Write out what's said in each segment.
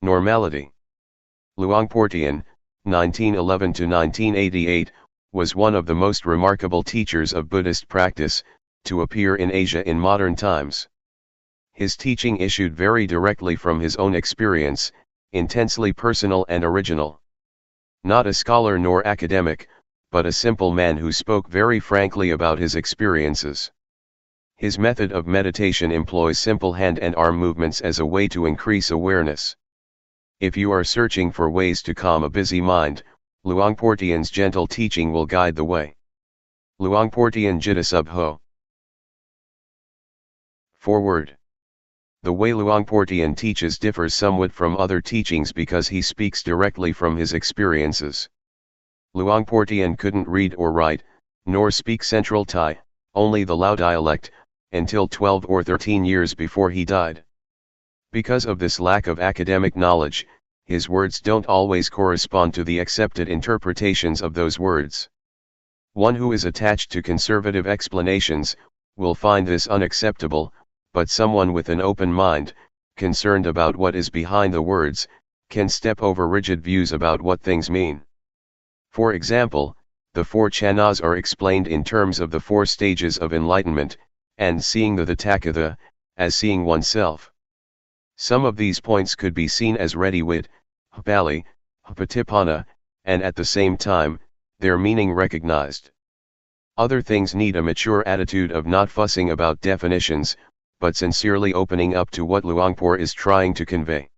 Normality. Luangpor Teean, 1911–1988, was one of the most remarkable teachers of Buddhist practice to appear in Asia in modern times. His teaching issued very directly from his own experience, intensely personal and original. Not a scholar nor academic, but a simple man who spoke very frankly about his experiences. His method of meditation employs simple hand and arm movements as a way to increase awareness. If you are searching for ways to calm a busy mind, Luangpor Teean's gentle teaching will guide the way. Luangpor Teean Jita Subho. Forward. The way Luangpor Teean teaches differs somewhat from other teachings because he speaks directly from his experiences. Luangpor Teean couldn't read or write, nor speak Central Thai, only the Lao dialect, until 12 or 13 years before he died. Because of this lack of academic knowledge, his words don't always correspond to the accepted interpretations of those words. One who is attached to conservative explanations will find this unacceptable, but someone with an open mind, concerned about what is behind the words, can step over rigid views about what things mean. For example, the four chanas are explained in terms of the four stages of enlightenment, and seeing the Tathagata, as seeing oneself. Some of these points could be seen as ready-wit, Pali, Patipana, and at the same time, their meaning recognized. Other things need a mature attitude of not fussing about definitions, but sincerely opening up to what Luangpor is trying to convey.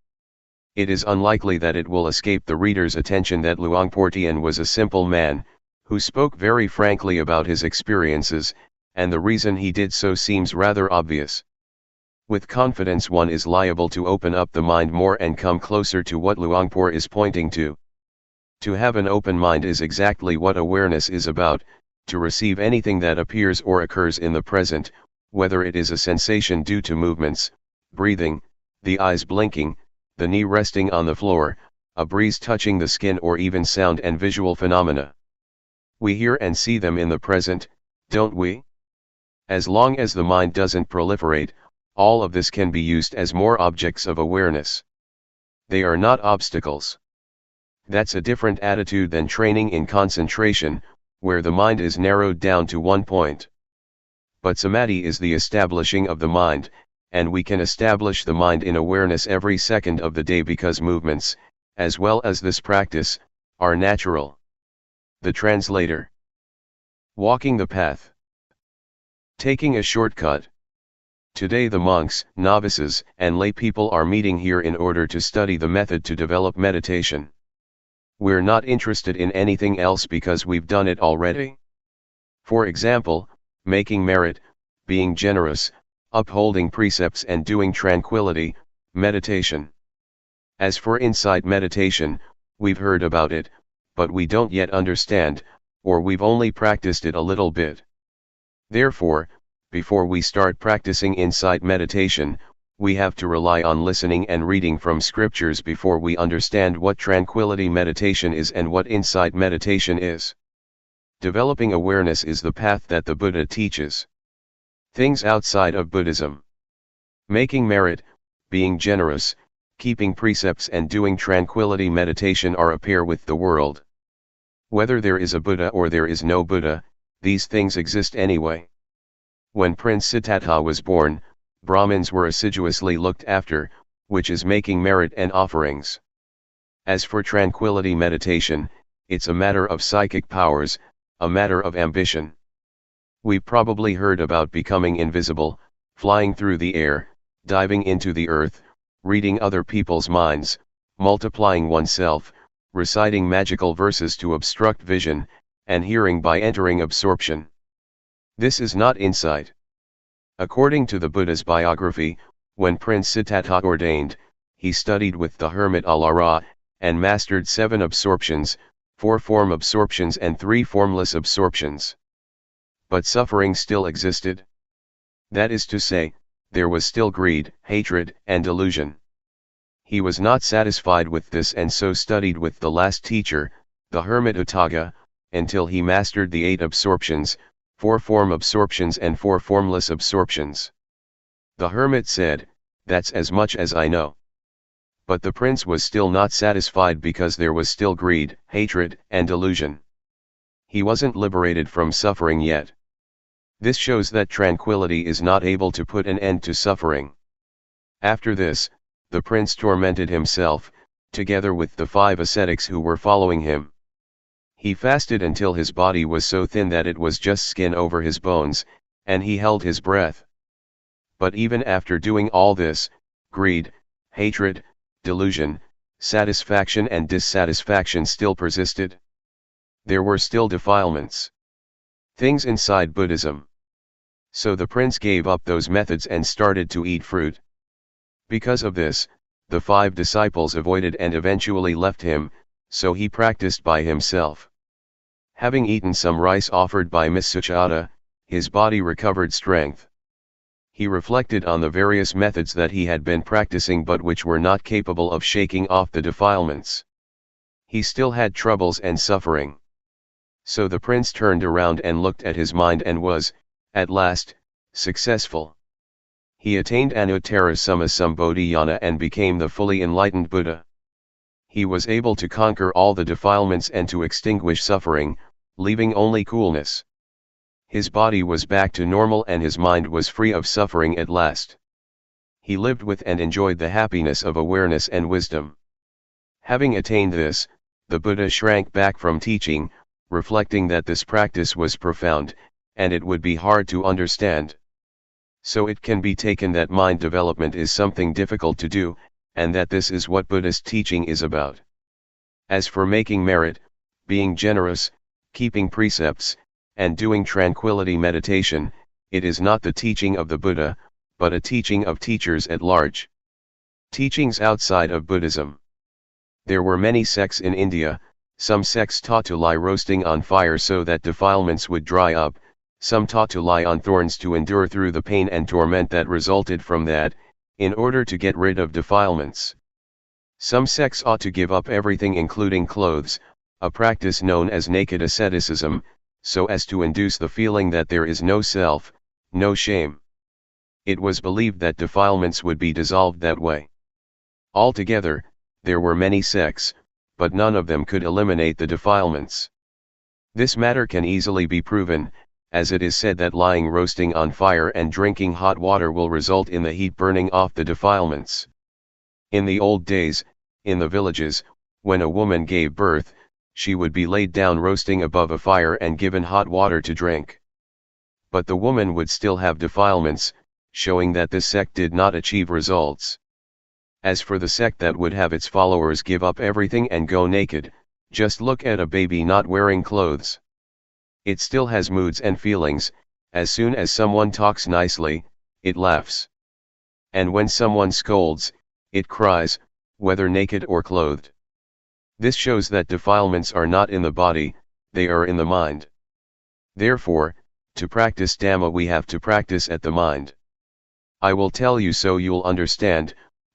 It is unlikely that it will escape the reader's attention that Luangpor Teean was a simple man, who spoke very frankly about his experiences, and the reason he did so seems rather obvious. With confidence one is liable to open up the mind more and come closer to what Luangpor is pointing to. To have an open mind is exactly what awareness is about, to receive anything that appears or occurs in the present, whether it is a sensation due to movements, breathing, the eyes blinking, the knee resting on the floor, a breeze touching the skin, or even sound and visual phenomena. We hear and see them in the present, don't we? As long as the mind doesn't proliferate, all of this can be used as more objects of awareness. They are not obstacles. That's a different attitude than training in concentration, where the mind is narrowed down to one point. But samadhi is the establishing of the mind, and we can establish the mind in awareness every second of the day because movements, as well as this practice, are natural. The translator. Walking the path. Taking a shortcut. Today the monks, novices, and lay people are meeting here in order to study the method to develop meditation. We're not interested in anything else because we've done it already. For example, making merit, being generous, upholding precepts and doing tranquility, meditation. As for insight meditation, we've heard about it, but we don't yet understand, or we've only practiced it a little bit. Therefore, before we start practicing insight meditation, we have to rely on listening and reading from scriptures before we understand what tranquility meditation is and what insight meditation is. Developing awareness is the path that the Buddha teaches. Things outside of Buddhism. Making merit, being generous, keeping precepts and doing tranquility meditation are a pair with the world. Whether there is a Buddha or there is no Buddha, these things exist anyway. When Prince Siddhartha was born, Brahmins were assiduously looked after, which is making merit and offerings. As for tranquility meditation, it's a matter of psychic powers, a matter of ambition. We've probably heard about becoming invisible, flying through the air, diving into the earth, reading other people's minds, multiplying oneself, reciting magical verses to obstruct vision, and hearing by entering absorption. This is not insight. According to the Buddha's biography, when Prince Siddhartha ordained, he studied with the hermit Alara, and mastered 7 absorptions, 4 form absorptions and 3 formless absorptions. But suffering still existed. That is to say, there was still greed, hatred, and delusion. He was not satisfied with this and so studied with the last teacher, the hermit Utthaga, until he mastered the 8 absorptions, 4 form absorptions and 4 formless absorptions. The hermit said, "That's as much as I know." But the prince was still not satisfied because there was still greed, hatred, and delusion. He wasn't liberated from suffering yet. This shows that tranquility is not able to put an end to suffering. After this, the prince tormented himself, together with the 5 ascetics who were following him. He fasted until his body was so thin that it was just skin over his bones, and he held his breath. But even after doing all this, greed, hatred, delusion, satisfaction and dissatisfaction still persisted. There were still defilements. Things inside Buddhism. So the prince gave up those methods and started to eat fruit. Because of this, the 5 disciples avoided and eventually left him, so he practiced by himself. Having eaten some rice offered by Miss Suchata, his body recovered strength. He reflected on the various methods that he had been practicing but which were not capable of shaking off the defilements. He still had troubles and suffering. So the prince turned around and looked at his mind and was, at last, successful. He attained Anuttara Sammasambodhiyana and became the fully enlightened Buddha. He was able to conquer all the defilements and to extinguish suffering, leaving only coolness. His body was back to normal and his mind was free of suffering at last. He lived with and enjoyed the happiness of awareness and wisdom. Having attained this, the Buddha shrank back from teaching, reflecting that this practice was profound, and it would be hard to understand. So it can be taken that mind development is something difficult to do, and that this is what Buddhist teaching is about. As for making merit, being generous, keeping precepts, and doing tranquility meditation, it is not the teaching of the Buddha, but a teaching of teachers at large. Teachings outside of Buddhism. There were many sects in India. Some sects taught to lie roasting on fire so that defilements would dry up, some taught to lie on thorns to endure through the pain and torment that resulted from that, in order to get rid of defilements. Some sects ought to give up everything including clothes, a practice known as naked asceticism, so as to induce the feeling that there is no self, no shame. It was believed that defilements would be dissolved that way. Altogether, there were many sects, but none of them could eliminate the defilements. This matter can easily be proven, as it is said that lying roasting on fire and drinking hot water will result in the heat burning off the defilements. In the old days, in the villages, when a woman gave birth, she would be laid down roasting above a fire and given hot water to drink. But the woman would still have defilements, showing that this sect did not achieve results. As for the sect that would have its followers give up everything and go naked, just look at a baby not wearing clothes. It still has moods and feelings. As soon as someone talks nicely, it laughs. And when someone scolds, it cries, whether naked or clothed. This shows that defilements are not in the body, they are in the mind. Therefore, to practice Dhamma we have to practice at the mind. I will tell you so you'll understand,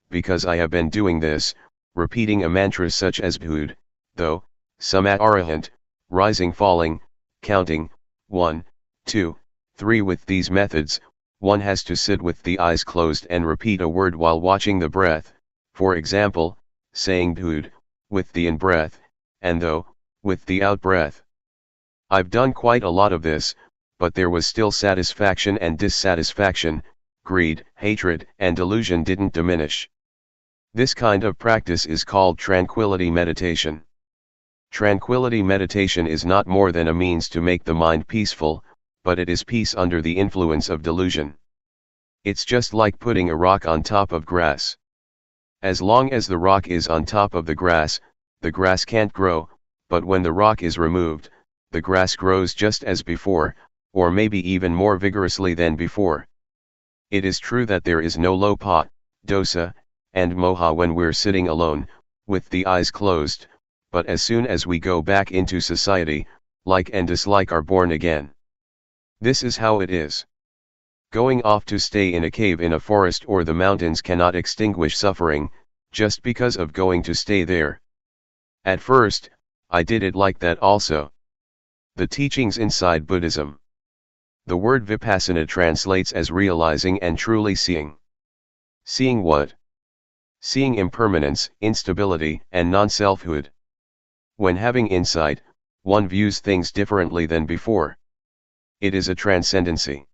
because I have been doing this, repeating a mantra such as Bhud, though, Samma Arahant, rising falling, counting, 1, 2, 3. With these methods, one has to sit with the eyes closed and repeat a word while watching the breath, for example, saying Bhud, with the in-breath, and though, with the out-breath. I've done quite a lot of this, but there was still satisfaction and dissatisfaction, greed, hatred, and delusion didn't diminish. This kind of practice is called tranquility meditation. Tranquility meditation is not more than a means to make the mind peaceful, but it is peace under the influence of delusion. It's just like putting a rock on top of grass. As long as the rock is on top of the grass can't grow, but when the rock is removed, the grass grows just as before, or maybe even more vigorously than before. It is true that there is no lopa, dosa, and moha when we're sitting alone, with the eyes closed, but as soon as we go back into society, like and dislike are born again. This is how it is. Going off to stay in a cave in a forest or the mountains cannot extinguish suffering, just because of going to stay there. At first, I did it like that also. The teachings inside Buddhism. The word Vipassana translates as realizing and truly seeing. Seeing what? Seeing impermanence, instability, and non-selfhood. When having insight, one views things differently than before. It is a transcendency.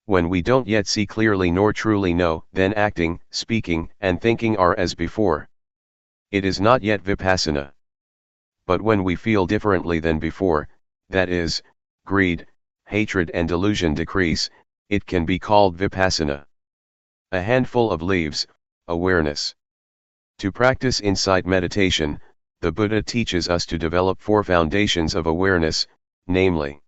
When we don't yet see clearly nor truly know, then acting, speaking, and thinking are as before. It is not yet Vipassana. But when we feel differently than before, that is, greed, hatred and delusion decrease, it can be called Vipassana. A handful of leaves, awareness. To practice insight meditation, the Buddha teaches us to develop 4 foundations of awareness, namely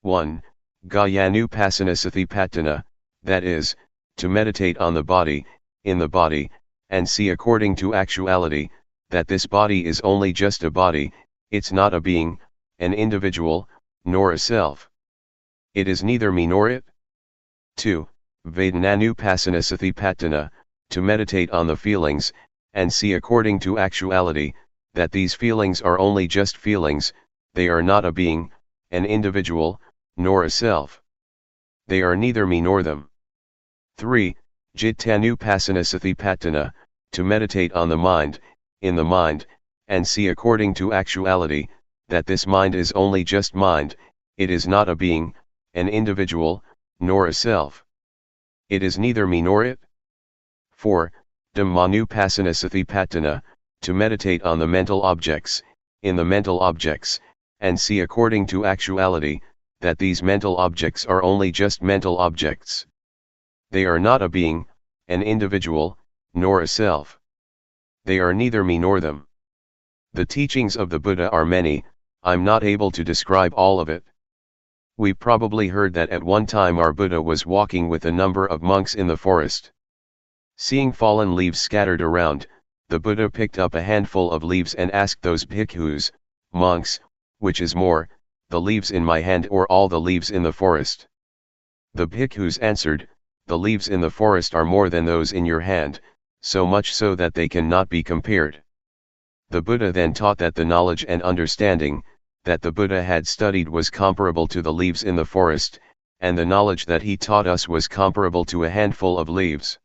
1. Gayanupasanasatipatthana, that is, to meditate on the body, in the body, and see according to actuality, that this body is only just a body, it's not a being, an individual, nor a self. It is neither me nor it. 2. Vedananupasanasatipatthana, to meditate on the feelings, and see according to actuality, that these feelings are only just feelings, they are not a being, an individual, nor a self. They are neither me nor them. 3. Jittanupasanasatipatthana, to meditate on the mind, in the mind, and see according to actuality, that this mind is only just mind, it is not a being, an individual, nor a self. It is neither me nor it. 4. Dhammanupasanasatipatthana, to meditate on the mental objects, in the mental objects, and see according to actuality, that these mental objects are only just mental objects. They are not a being, an individual, nor a self. They are neither me nor them. The teachings of the Buddha are many, I'm not able to describe all of it. We probably heard that at one time our Buddha was walking with a number of monks in the forest. Seeing fallen leaves scattered around, the Buddha picked up a handful of leaves and asked those bhikkhus, monks, which is more, the leaves in my hand or all the leaves in the forest? The bhikkhus answered, the leaves in the forest are more than those in your hand, so much so that they cannot be compared. The Buddha then taught that the knowledge and understanding that the Buddha had studied was comparable to the leaves in the forest, and the knowledge that he taught us was comparable to a handful of leaves.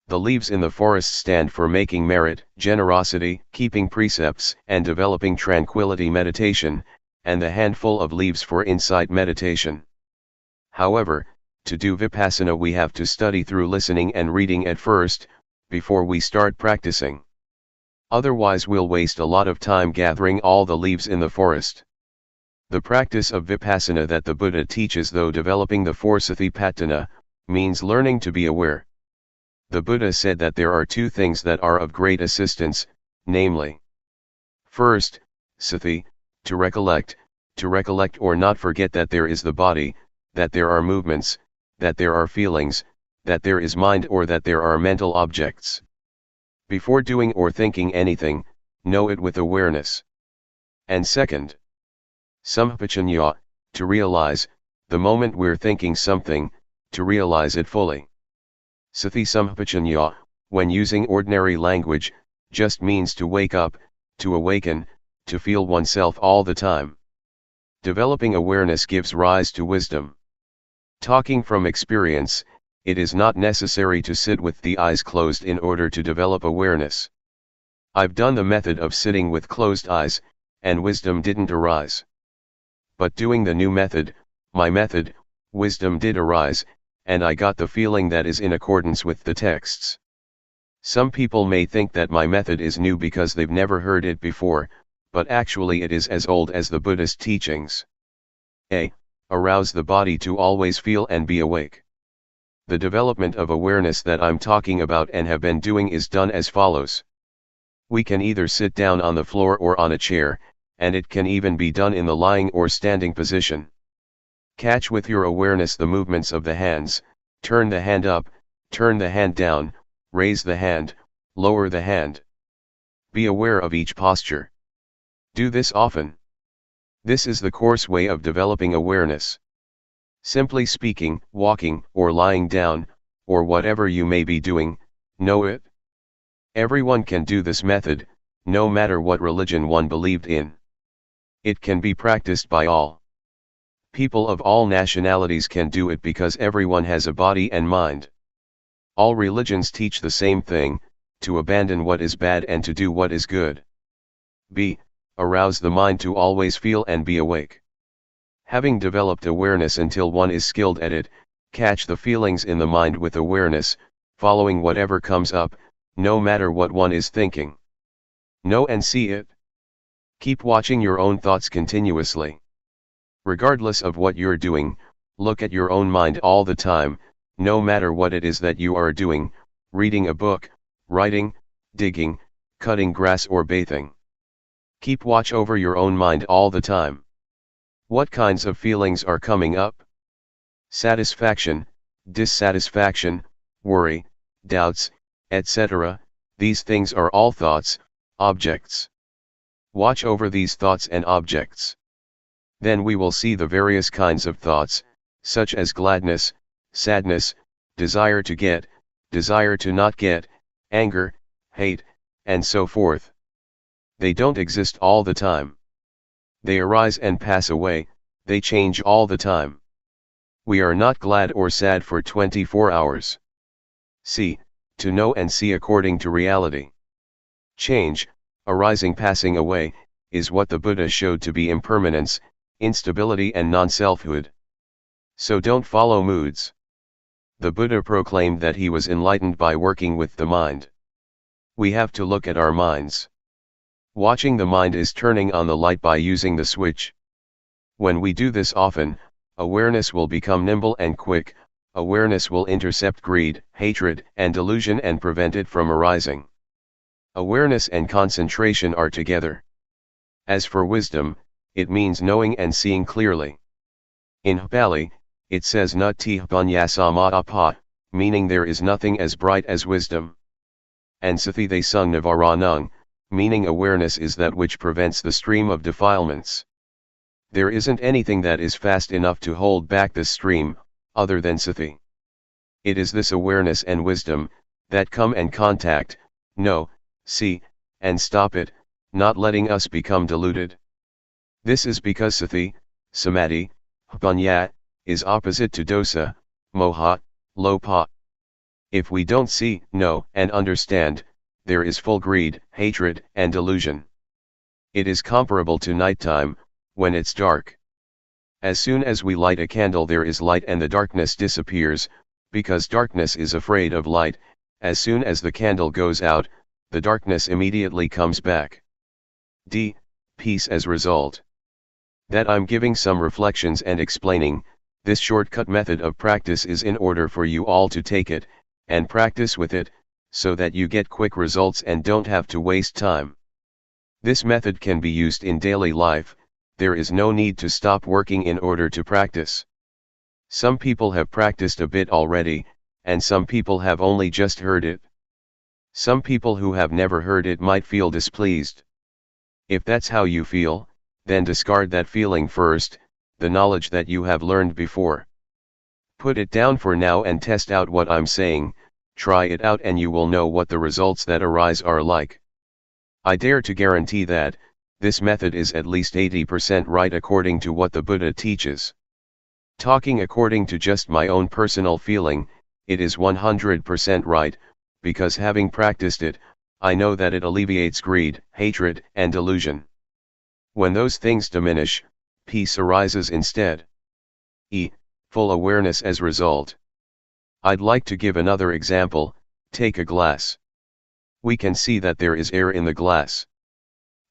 The leaves in the forest stand for making merit, generosity, keeping precepts, and developing tranquility meditation, and the handful of leaves for insight meditation. However, to do Vipassana we have to study through listening and reading at first, before we start practicing. Otherwise we'll waste a lot of time gathering all the leaves in the forest. The practice of Vipassana that the Buddha teaches, though developing the 4 Satipatthana, means learning to be aware. The Buddha said that there are 2 things that are of great assistance, namely, first, sati, to recollect or not forget that there is the body, that there are movements, that there are feelings, that there is mind or that there are mental objects. Before doing or thinking anything, know it with awareness. And second, sampajanya, to realize, the moment we're thinking something, to realize it fully. Sati sampajanya, when using ordinary language, just means to wake up, to awaken, to feel oneself all the time. Developing awareness gives rise to wisdom. Talking from experience, it is not necessary to sit with the eyes closed in order to develop awareness. I've done the method of sitting with closed eyes, and wisdom didn't arise. But doing the new method, my method, wisdom did arise, and I got the feeling that is in accordance with the texts. Some people may think that my method is new because they've never heard it before, but actually it is as old as the Buddhist teachings. A. Arouse the body to always feel and be awake. The development of awareness that I'm talking about and have been doing is done as follows. We can either sit down on the floor or on a chair, and it can even be done in the lying or standing position. Catch with your awareness the movements of the hands, Turn the hand up, turn the hand down, raise the hand, lower the hand. Be aware of each posture. Do this often. This is the coarse way of developing awareness. Simply speaking, walking, or lying down, or whatever you may be doing, know it. Everyone can do this method, no matter what religion one believed in. It can be practiced by all. People of all nationalities can do it because everyone has a body and mind. All religions teach the same thing, to abandon what is bad and to do what is good. B. Arouse the mind to always feel and be awake. Having developed awareness until one is skilled at it, catch the feelings in the mind with awareness, following whatever comes up, no matter what one is thinking. Know and see it. Keep watching your own thoughts continuously. Regardless of what you're doing, look at your own mind all the time, no matter what it is that you are doing, reading a book, writing, digging, cutting grass or bathing. Keep watch over your own mind all the time. What kinds of feelings are coming up? Satisfaction, dissatisfaction, worry, doubts, etc. These things are all thoughts, objects. Watch over these thoughts and objects. Then we will see the various kinds of thoughts, such as gladness, sadness, desire to get, desire to not get, anger, hate, and so forth. They don't exist all the time. They arise and pass away, they change all the time. We are not glad or sad for 24 hours. See, to know and see according to reality. Change, arising passing away, is what the Buddha showed to be impermanence, instability and non-selfhood. So don't follow moods. The Buddha proclaimed that he was enlightened by working with the mind. We have to look at our minds. Watching the mind is turning on the light by using the switch. When we do this often, awareness will become nimble and quick. Awareness will intercept greed, hatred, and delusion and prevent it from arising. Awareness and concentration are together. As for wisdom, it means knowing and seeing clearly. In Pali, it says Nati Panyasama, meaning there is nothing as bright as wisdom. And Sati they sung Navaranung, meaning awareness is that which prevents the stream of defilements. There isn't anything that is fast enough to hold back the stream, other than Sati. It is this awareness and wisdom, that come and contact, know, see, and stop it, not letting us become deluded. This is because Sati, Samadhi, Panya, is opposite to dosa, moha, lopa. If we don't see, know, and understand, there is full greed, hatred, and delusion. It is comparable to nighttime, when it's dark. As soon as we light a candle there is light and the darkness disappears, because darkness is afraid of light. As soon as the candle goes out, the darkness immediately comes back. D. Peace as result. That I'm giving some reflections and explaining, this shortcut method of practice is in order for you all to take it, and practice with it, so that you get quick results and don't have to waste time. This method can be used in daily life. There is no need to stop working in order to practice. Some people have practiced a bit already, and some people have only just heard it. Some people who have never heard it might feel displeased. If that's how you feel, then discard that feeling first, the knowledge that you have learned before. Put it down for now and test out what I'm saying, try it out and you will know what the results that arise are like. I dare to guarantee that, this method is at least 80% right according to what the Buddha teaches. Talking according to just my own personal feeling, it is 100% right, because having practiced it, I know that it alleviates greed, hatred, and delusion. When those things diminish, peace arises instead. Full awareness as result. I'd like to give another example. Take a glass. We can see that there is air in the glass.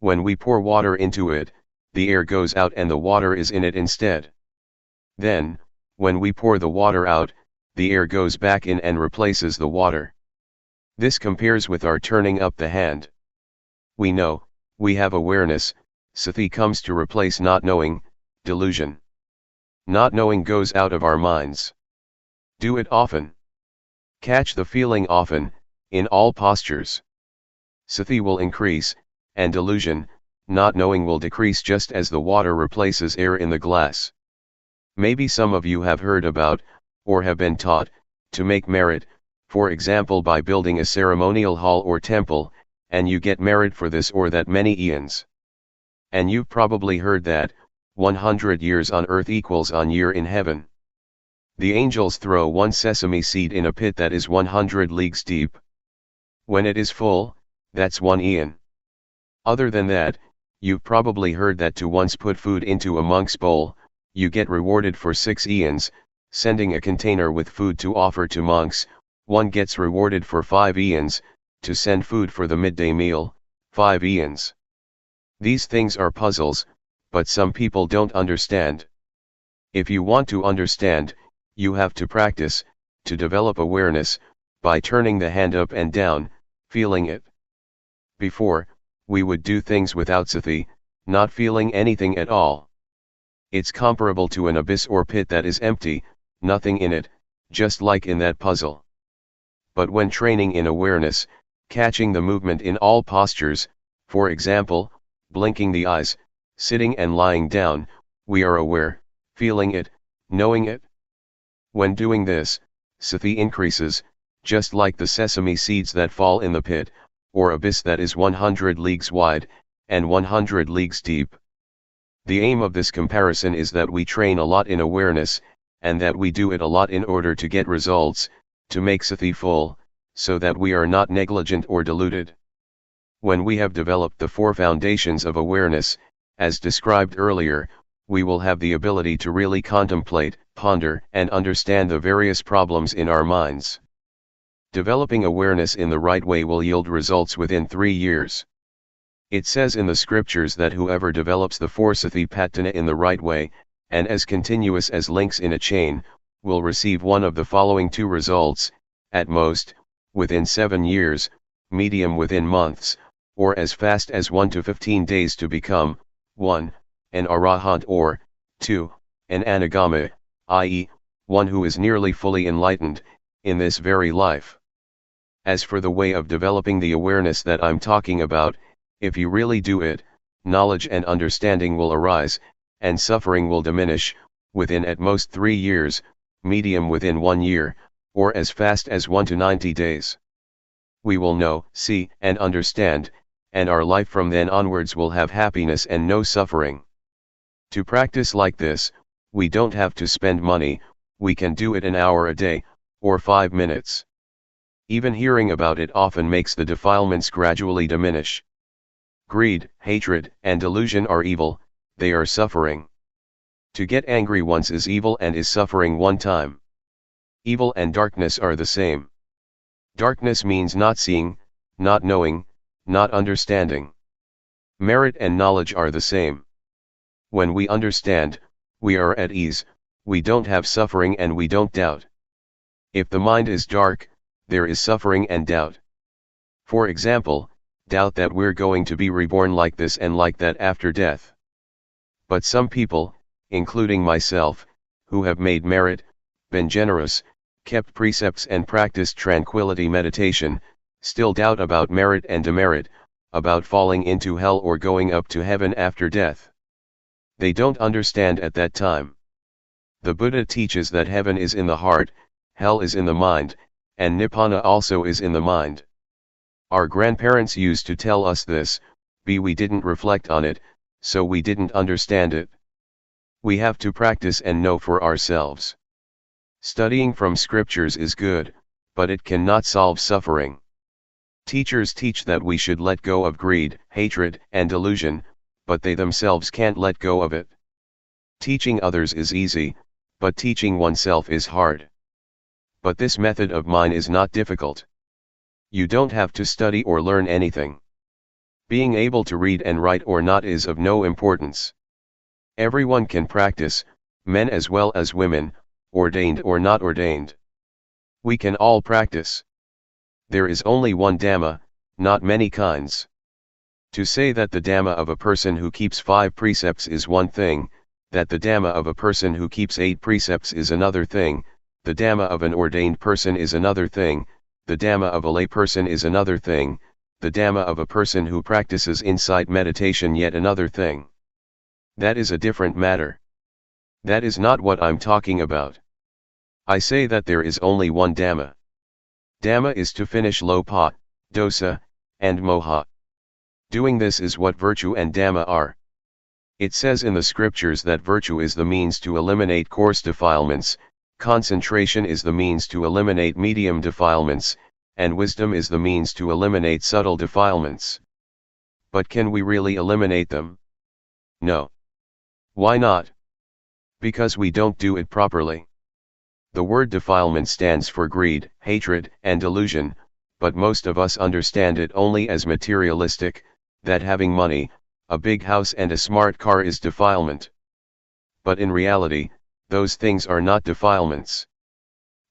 When we pour water into it, the air goes out and the water is in it instead. Then, when we pour the water out, the air goes back in and replaces the water. This compares with our turning up the hand. We know, we have awareness, sati comes to replace not knowing, delusion. Not knowing goes out of our minds. Do it often. Catch the feeling often, in all postures. Sati will increase, and delusion, not knowing, will decrease just as the water replaces air in the glass. Maybe some of you have heard about, or have been taught, to make merit, for example by building a ceremonial hall or temple, and you get merit for this or that many eons. And you've probably heard that, 100 years on earth equals one year in heaven. The angels throw one sesame seed in a pit that is 100 leagues deep. When it is full, that's 1 eon. Other than that, you've probably heard that to once put food into a monk's bowl, you get rewarded for 6 eons, sending a container with food to offer to monks, one gets rewarded for 5 eons, to send food for the midday meal, 5 eons. These things are puzzles, but some people don't understand. If you want to understand, you have to practice, to develop awareness, by turning the hand up and down, feeling it. Before, we would do things without sati, not feeling anything at all. It's comparable to an abyss or pit that is empty, nothing in it, just like in that puzzle. But when training in awareness, catching the movement in all postures, for example, blinking the eyes, sitting and lying down, we are aware, feeling it, knowing it. When doing this, sati increases, just like the sesame seeds that fall in the pit, or abyss that is 100 leagues wide, and 100 leagues deep. The aim of this comparison is that we train a lot in awareness, and that we do it a lot in order to get results, to make sati full, so that we are not negligent or deluded. When we have developed the 4 foundations of awareness, as described earlier, we will have the ability to really contemplate, ponder, and understand the various problems in our minds. Developing awareness in the right way will yield results within 3 years. It says in the scriptures that whoever develops the 4 satipatthana in the right way, and as continuous as links in a chain, will receive one of the following 2 results, at most, within 7 years, medium within months, or as fast as 1 to 15 days to become, 1, an arahant, or 2, an anagama, i.e., one who is nearly fully enlightened, in this very life. As for the way of developing the awareness that I'm talking about, if you really do it, knowledge and understanding will arise, and suffering will diminish, within at most 3 years, medium within 1 year, or as fast as 1 to 90 days. We will know, see, and understand, and our life from then onwards will have happiness and no suffering. To practice like this, we don't have to spend money, we can do it an hour a day, or 5 minutes. Even hearing about it often makes the defilements gradually diminish. Greed, hatred, and delusion are evil, they are suffering. To get angry once is evil and is suffering one time. Evil and darkness are the same. Darkness means not seeing, not knowing, not understanding. Merit and knowledge are the same. When we understand, we are at ease, we don't have suffering and we don't doubt. If the mind is dark, there is suffering and doubt. For example, doubt that we're going to be reborn like this and like that after death. But some people, including myself, who have made merit, been generous, kept precepts and practiced tranquility meditation, still doubt about merit and demerit, about falling into hell or going up to heaven after death. They don't understand at that time. The Buddha teaches that heaven is in the heart, hell is in the mind, and Nibbana also is in the mind. Our grandparents used to tell us this, but we didn't reflect on it, so we didn't understand it. We have to practice and know for ourselves. Studying from scriptures is good, but it cannot solve suffering. Teachers teach that we should let go of greed, hatred, and delusion, but they themselves can't let go of it. Teaching others is easy, but teaching oneself is hard. But this method of mine is not difficult. You don't have to study or learn anything. Being able to read and write or not is of no importance. Everyone can practice, men as well as women, ordained or not ordained. We can all practice. There is only one Dhamma, not many kinds. To say that the Dhamma of a person who keeps 5 precepts is one thing, that the Dhamma of a person who keeps 8 precepts is another thing, the Dhamma of an ordained person is another thing, the Dhamma of a lay person is another thing, the Dhamma of a person who practices insight meditation yet another thing. That is a different matter. That is not what I'm talking about. I say that there is only one Dhamma. Dhamma is to finish lopa, dosa, and moha. Doing this is what virtue and Dhamma are. It says in the scriptures that virtue is the means to eliminate coarse defilements, concentration is the means to eliminate medium defilements, and wisdom is the means to eliminate subtle defilements. But can we really eliminate them? No. Why not? Because we don't do it properly. The word defilement stands for greed, hatred, and delusion, but most of us understand it only as materialistic, that having money, a big house and a smart car is defilement. But in reality, those things are not defilements.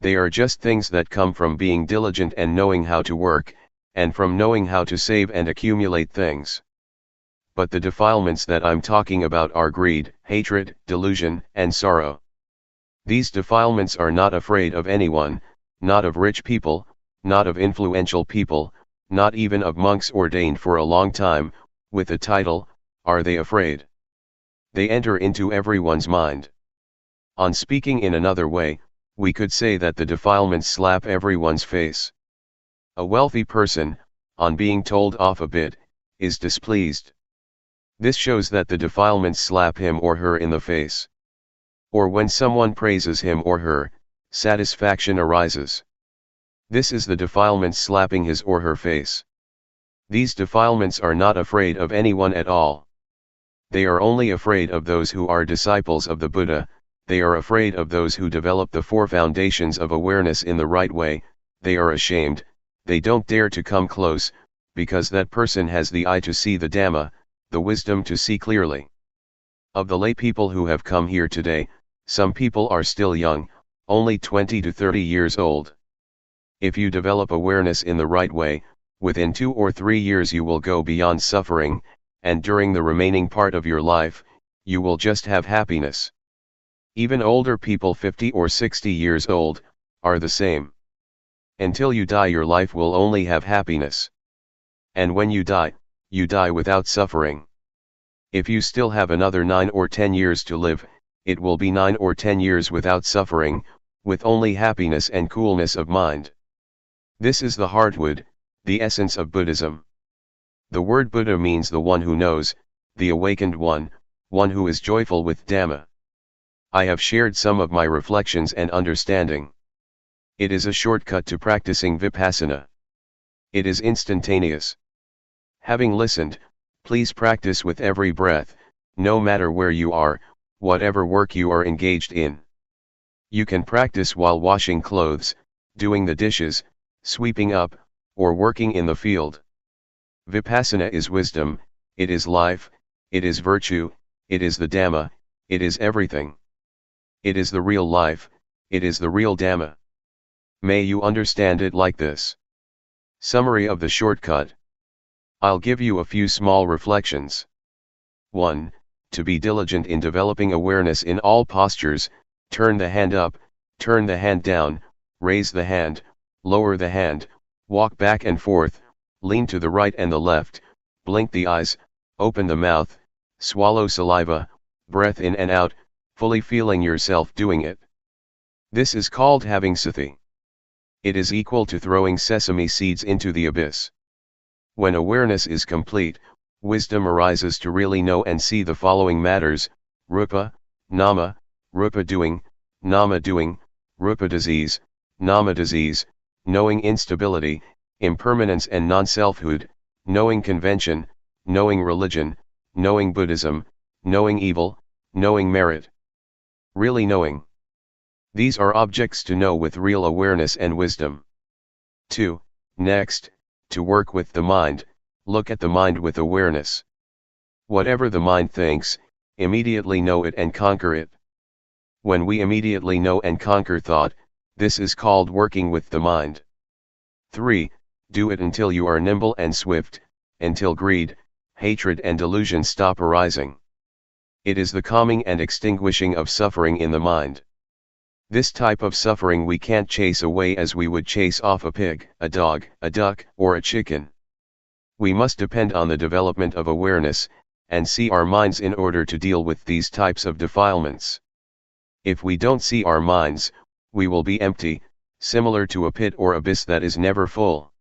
They are just things that come from being diligent and knowing how to work, and from knowing how to save and accumulate things. But the defilements that I'm talking about are greed, hatred, delusion, and sorrow. These defilements are not afraid of anyone, not of rich people, not of influential people, not even of monks ordained for a long time, with a title, are they afraid? They enter into everyone's mind. On speaking in another way, we could say that the defilements slap everyone's face. A wealthy person, on being told off a bit, is displeased. This shows that the defilements slap him or her in the face. Or when someone praises him or her, satisfaction arises. This is the defilements slapping his or her face. These defilements are not afraid of anyone at all. They are only afraid of those who are disciples of the Buddha. They are afraid of those who develop the four foundations of awareness in the right way. They are ashamed, they don't dare to come close, because that person has the eye to see the Dhamma, the wisdom to see clearly. Of the lay people who have come here today, some people are still young, only 20 to 30 years old. If you develop awareness in the right way, within 2 or 3 years you will go beyond suffering, and during the remaining part of your life, you will just have happiness. Even older people 50 or 60 years old, are the same. Until you die your life will only have happiness. And when you die without suffering. If you still have another 9 or 10 years to live, it will be 9 or 10 years without suffering, with only happiness and coolness of mind. This is the heartwood, the essence of Buddhism. The word Buddha means the one who knows, the awakened one who is joyful with Dhamma. I have shared some of my reflections and understanding. It is a shortcut to practicing Vipassana. It is instantaneous. Having listened, please practice with every breath, no matter where you are, whatever work you are engaged in. You can practice while washing clothes, doing the dishes, sweeping up, or working in the field. Vipassana is wisdom, it is life, it is virtue, it is the Dhamma, it is everything. It is the real life, it is the real Dhamma. May you understand it like this. Summary of the shortcut. I'll give you a few small reflections. 1. To be diligent in developing awareness in all postures, turn the hand up, turn the hand down, raise the hand, lower the hand, walk back and forth, lean to the right and the left, blink the eyes, open the mouth, swallow saliva, breath in and out, fully feeling yourself doing it. This is called having sati. It is equal to throwing sesame seeds into the abyss. When awareness is complete, wisdom arises to really know and see the following matters: rupa, nama, rupa doing, nama doing, rupa disease, nama disease, knowing instability, impermanence and non-selfhood, knowing convention, knowing religion, knowing Buddhism, knowing evil, knowing merit. Really knowing. These are objects to know with real awareness and wisdom. 2. Next, to work with the mind, look at the mind with awareness. Whatever the mind thinks, immediately know it and conquer it. When we immediately know and conquer thought, this is called working with the mind. 3. Do it until you are nimble and swift, until greed, hatred and delusion stop arising. It is the calming and extinguishing of suffering in the mind. This type of suffering we can't chase away as we would chase off a pig, a dog, a duck, or a chicken. We must depend on the development of awareness, and see our minds in order to deal with these types of defilements. If we don't see our minds, we will be empty, similar to a pit or abyss that is never full.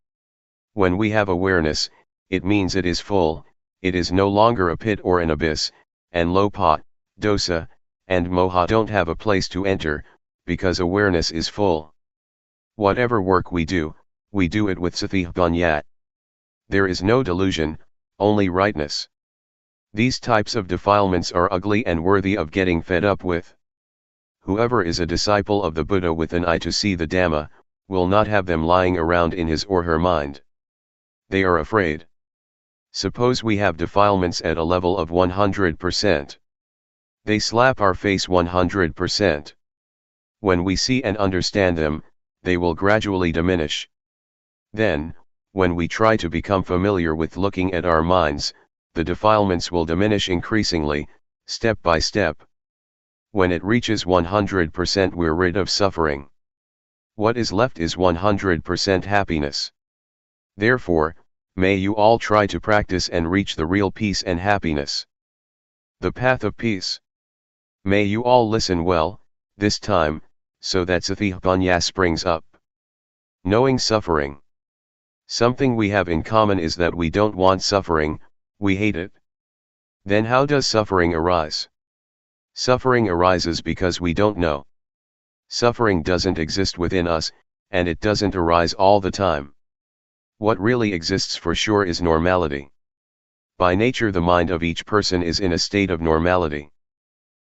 When we have awareness, it means it is full, it is no longer a pit or an abyss, and lopa, dosa, and moha don't have a place to enter, because awareness is full. Whatever work we do it with sathipanya. There is no delusion, only rightness. These types of defilements are ugly and worthy of getting fed up with. Whoever is a disciple of the Buddha with an eye to see the Dhamma, will not have them lying around in his or her mind. They are afraid. Suppose we have defilements at a level of 100%. They slap our face 100%. When we see and understand them, they will gradually diminish. Then, when we try to become familiar with looking at our minds, the defilements will diminish increasingly, step by step. When it reaches 100%, we're rid of suffering. What is left is 100% happiness. Therefore, may you all try to practice and reach the real peace and happiness. The path of peace. May you all listen well, this time, so that sathipanya springs up. Knowing suffering. Something we have in common is that we don't want suffering, we hate it. Then how does suffering arise? Suffering arises because we don't know. Suffering doesn't exist within us, and it doesn't arise all the time. What really exists for sure is normality. By nature, the mind of each person is in a state of normality.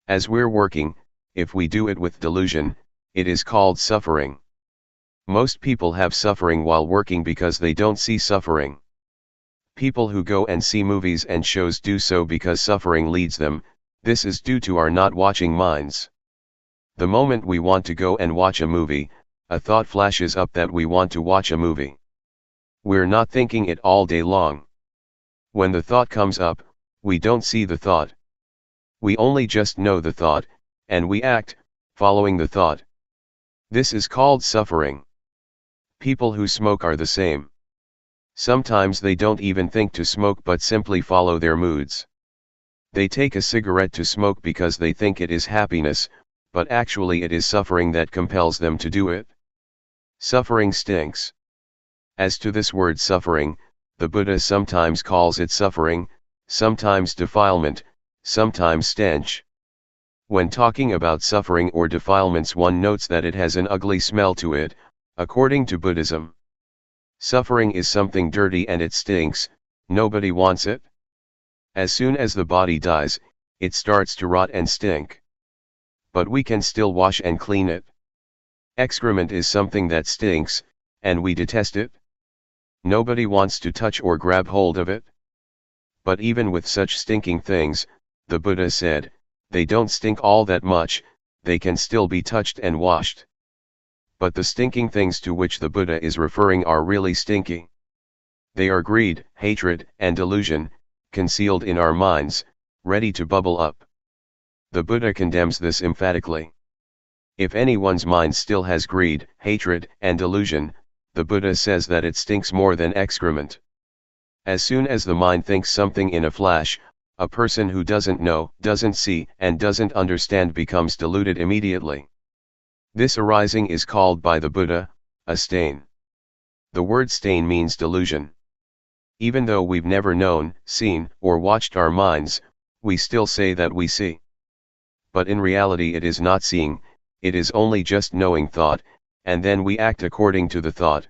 As we're working, if we do it with delusion, it is called suffering. Most people have suffering while working because they don't see suffering. People who go and see movies and shows do so because suffering leads them. This is due to our not watching minds. The moment we want to go and watch a movie, a thought flashes up that we want to watch a movie. We're not thinking it all day long. When the thought comes up, we don't see the thought. We only just know the thought, and we act, following the thought. This is called suffering. People who smoke are the same. Sometimes they don't even think to smoke but simply follow their moods. They take a cigarette to smoke because they think it is happiness, but actually it is suffering that compels them to do it. Suffering stinks. As to this word suffering, the Buddha sometimes calls it suffering, sometimes defilement, sometimes stench. When talking about suffering or defilements, one notes that it has an ugly smell to it, according to Buddhism. Suffering is something dirty and it stinks, nobody wants it. As soon as the body dies, it starts to rot and stink. But we can still wash and clean it. Excrement is something that stinks, and we detest it. Nobody wants to touch or grab hold of it. But even with such stinking things, the Buddha said, they don't stink all that much, they can still be touched and washed. But the stinking things to which the Buddha is referring are really stinky. They are greed, hatred, and delusion, concealed in our minds, ready to bubble up. The Buddha condemns this emphatically. If anyone's mind still has greed, hatred, and delusion, the Buddha says that it stinks more than excrement. As soon as the mind thinks something in a flash, a person who doesn't know, doesn't see, and doesn't understand becomes deluded immediately. This arising is called by the Buddha, a stain. The word stain means delusion. Even though we've never known, seen, or watched our minds, we still say that we see. But in reality it is not seeing, it is only just knowing thought, and then we act according to the thought.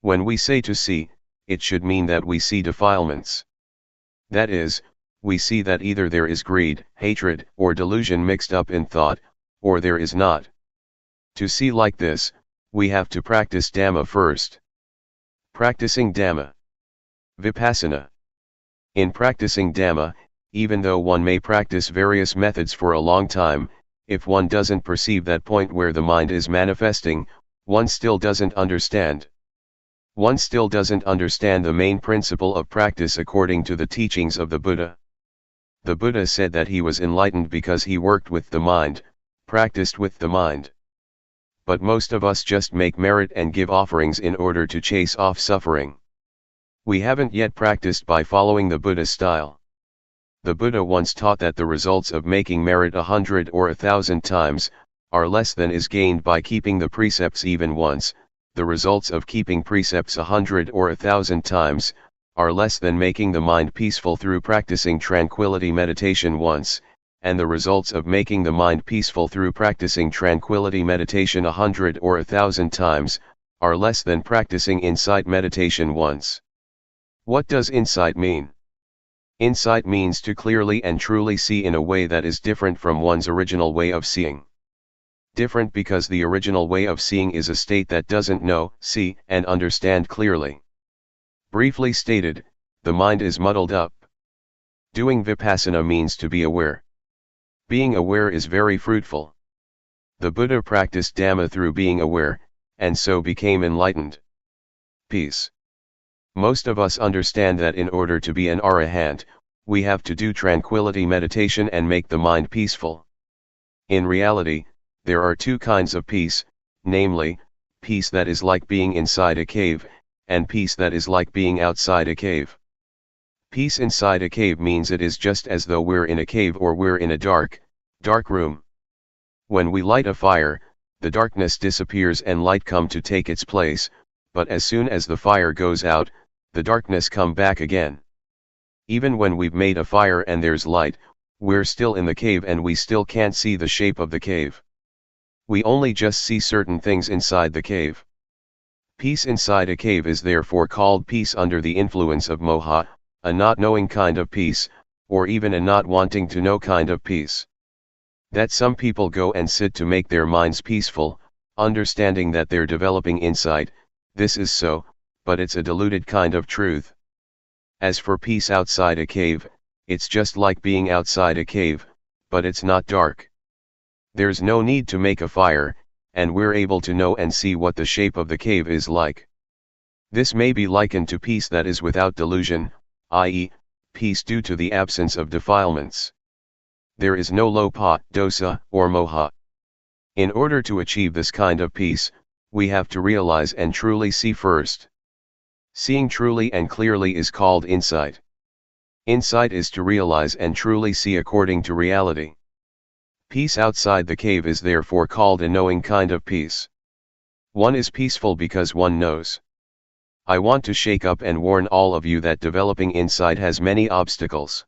When we say to see, it should mean that we see defilements. That is, we see that either there is greed, hatred, or delusion mixed up in thought, or there is not. To see like this, we have to practice Dhamma first. Practicing Dhamma. Vipassana. In practicing Dhamma, even though one may practice various methods for a long time, if one doesn't perceive that point where the mind is manifesting, one still doesn't understand. One still doesn't understand the main principle of practice according to the teachings of the Buddha. The Buddha said that he was enlightened because he worked with the mind, practiced with the mind. but most of us just make merit and give offerings in order to chase off suffering. We haven't yet practiced by following the Buddha style. The Buddha once taught that the results of making merit 100 or 1,000 times are less than is gained by keeping the precepts even once. The results of keeping precepts 100 or 1,000 times are less than making the mind peaceful through practicing tranquility meditation once, and the results of making the mind peaceful through practicing tranquility meditation 100 or 1,000 times are less than practicing insight meditation once. What does insight mean? Insight means to clearly and truly see in a way that is different from one's original way of seeing. Different because the original way of seeing is a state that doesn't know, see, and understand clearly. Briefly stated, the mind is muddled up. Doing Vipassana means to be aware. Being aware is very fruitful. The Buddha practiced Dhamma through being aware, and so became enlightened. Peace. Most of us understand that in order to be an arahant, we have to do tranquility meditation and make the mind peaceful. In reality, there are two kinds of peace, namely, peace that is like being inside a cave, and peace that is like being outside a cave. Peace inside a cave means it is just as though we're in a cave or we're in a dark room. When we light a fire, the darkness disappears and light come to take its place, but as soon as the fire goes out, the darkness come back again. Even when we've made a fire and there's light, we're still in the cave and we still can't see the shape of the cave. We only just see certain things inside the cave. Peace inside a cave is therefore called peace under the influence of moha, a not knowing kind of peace, or even a not wanting to know kind of peace. That some people go and sit to make their minds peaceful, understanding that they're developing insight, this is so, but it's a diluted kind of truth. As for peace outside a cave, it's just like being outside a cave, but it's not dark. There's no need to make a fire, and we're able to know and see what the shape of the cave is like. This may be likened to peace that is without delusion, i.e., peace due to the absence of defilements. There is no lopa, dosa, or moha. In order to achieve this kind of peace, we have to realize and truly see first. Seeing truly and clearly is called insight. Insight is to realize and truly see according to reality. Peace outside the cave is therefore called a knowing kind of peace. One is peaceful because one knows. I want to shake up and warn all of you that developing insight has many obstacles.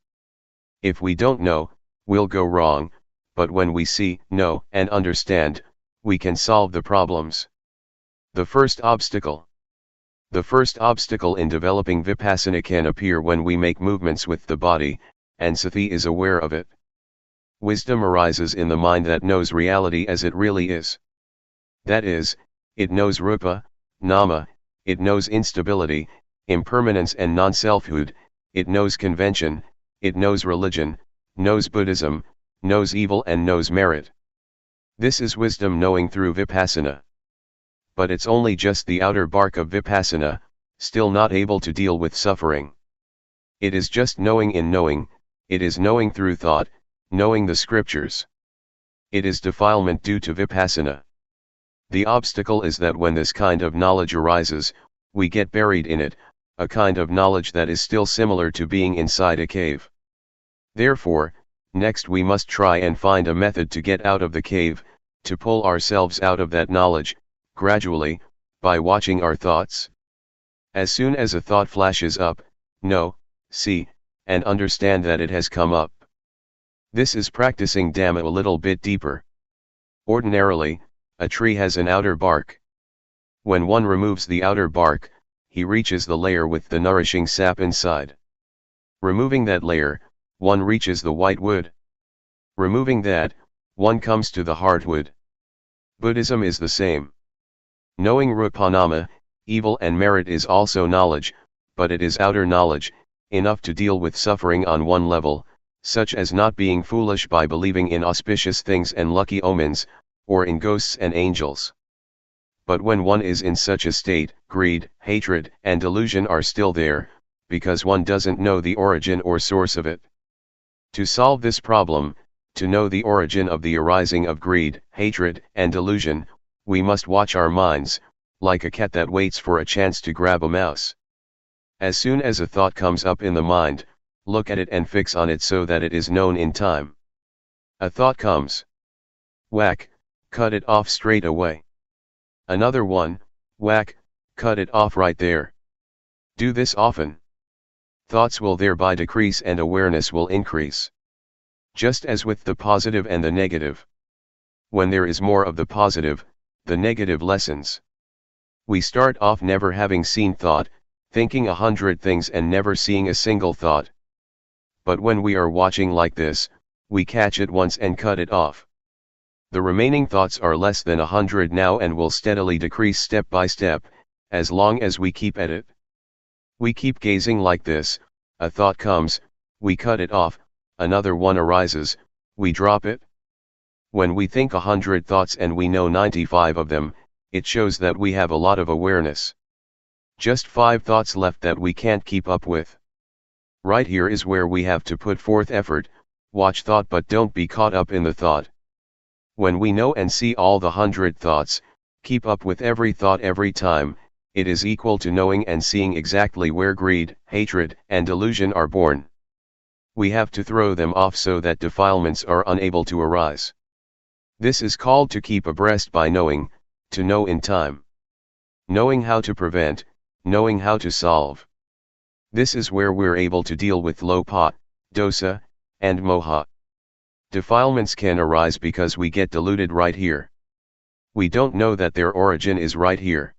If we don't know, we'll go wrong, but when we see, know, and understand, we can solve the problems. The first obstacle. The first obstacle in developing Vipassana can appear when we make movements with the body, and sati is aware of it. Wisdom arises in the mind that knows reality as it really is. That is, it knows rupa, nama, it knows instability, impermanence and non-selfhood, it knows convention, it knows religion, knows Buddhism, knows evil and knows merit. This is wisdom knowing through Vipassana. But it's only just the outer bark of Vipassana, still not able to deal with suffering. It is just knowing in knowing, it is knowing through thought, knowing the scriptures. It is defilement due to Vipassana. The obstacle is that when this kind of knowledge arises, we get buried in it, a kind of knowledge that is still similar to being inside a cave. Therefore, next we must try and find a method to get out of the cave, to pull ourselves out of that knowledge, gradually, by watching our thoughts. As soon as a thought flashes up, know, see, and understand that it has come up. This is practicing Dhamma a little bit deeper. Ordinarily, a tree has an outer bark. When one removes the outer bark, he reaches the layer with the nourishing sap inside. Removing that layer, one reaches the white wood. Removing that, one comes to the hardwood. Buddhism is the same. Knowing rupanama, evil and merit is also knowledge, but it is outer knowledge, enough to deal with suffering on one level, such as not being foolish by believing in auspicious things and lucky omens, or in ghosts and angels. But when one is in such a state, greed, hatred, and delusion are still there, because one doesn't know the origin or source of it. To solve this problem, to know the origin of the arising of greed, hatred, and delusion, We must watch our minds, like a cat that waits for a chance to grab a mouse. As soon as a thought comes up in the mind, look at it and fix on it so that it is known in time. A thought comes. Whack, cut it off straight away. Another one, whack, cut it off right there. Do this often. Thoughts will thereby decrease and awareness will increase. Just as with the positive and the negative. When there is more of the positive, the negative lessens. We start off never having seen thought, thinking 100 things and never seeing a single thought. But when we are watching like this, we catch it once and cut it off. The remaining thoughts are less than 100 now and will steadily decrease step by step, as long as we keep at it. We keep gazing like this, a thought comes, we cut it off, another one arises, we drop it. When we think 100 thoughts and we know 95 of them, it shows that we have a lot of awareness. Just 5 thoughts left that we can't keep up with. Right here is where we have to put forth effort, watch thought but don't be caught up in the thought. When we know and see all the 100 thoughts, keep up with every thought every time, it is equal to knowing and seeing exactly where greed, hatred, and delusion are born. We have to throw them off so that defilements are unable to arise. This is called to keep abreast by knowing, to know in time. Knowing how to prevent, knowing how to solve. This is where we're able to deal with lopa, dosa, and moha. Defilements can arise because we get deluded right here. We don't know that their origin is right here.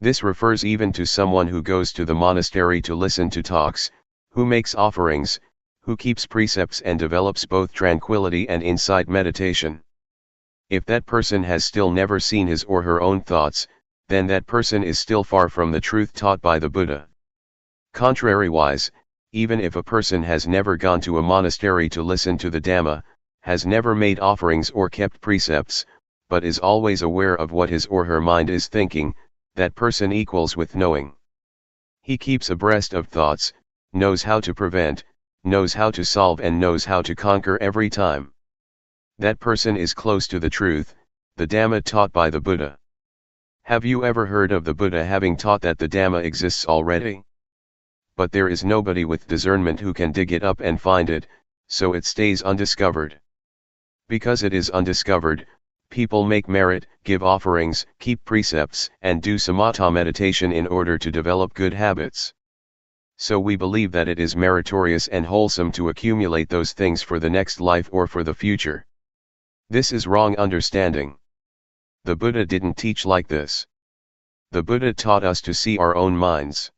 This refers even to someone who goes to the monastery to listen to talks, who makes offerings, who keeps precepts and develops both tranquility and insight meditation. If that person has still never seen his or her own thoughts, then that person is still far from the truth taught by the Buddha. Contrariwise, even if a person has never gone to a monastery to listen to the Dhamma, has never made offerings or kept precepts, but is always aware of what his or her mind is thinking, that person equals with knowing. He keeps abreast of thoughts, knows how to prevent, knows how to solve and knows how to conquer every time. That person is close to the truth, the Dhamma taught by the Buddha. Have you ever heard of the Buddha having taught that the Dhamma exists already? But there is nobody with discernment who can dig it up and find it, so it stays undiscovered. Because it is undiscovered, people make merit, give offerings, keep precepts, and do samatha meditation in order to develop good habits. So we believe that it is meritorious and wholesome to accumulate those things for the next life or for the future. This is wrong understanding. The Buddha didn't teach like this. The Buddha taught us to see our own minds.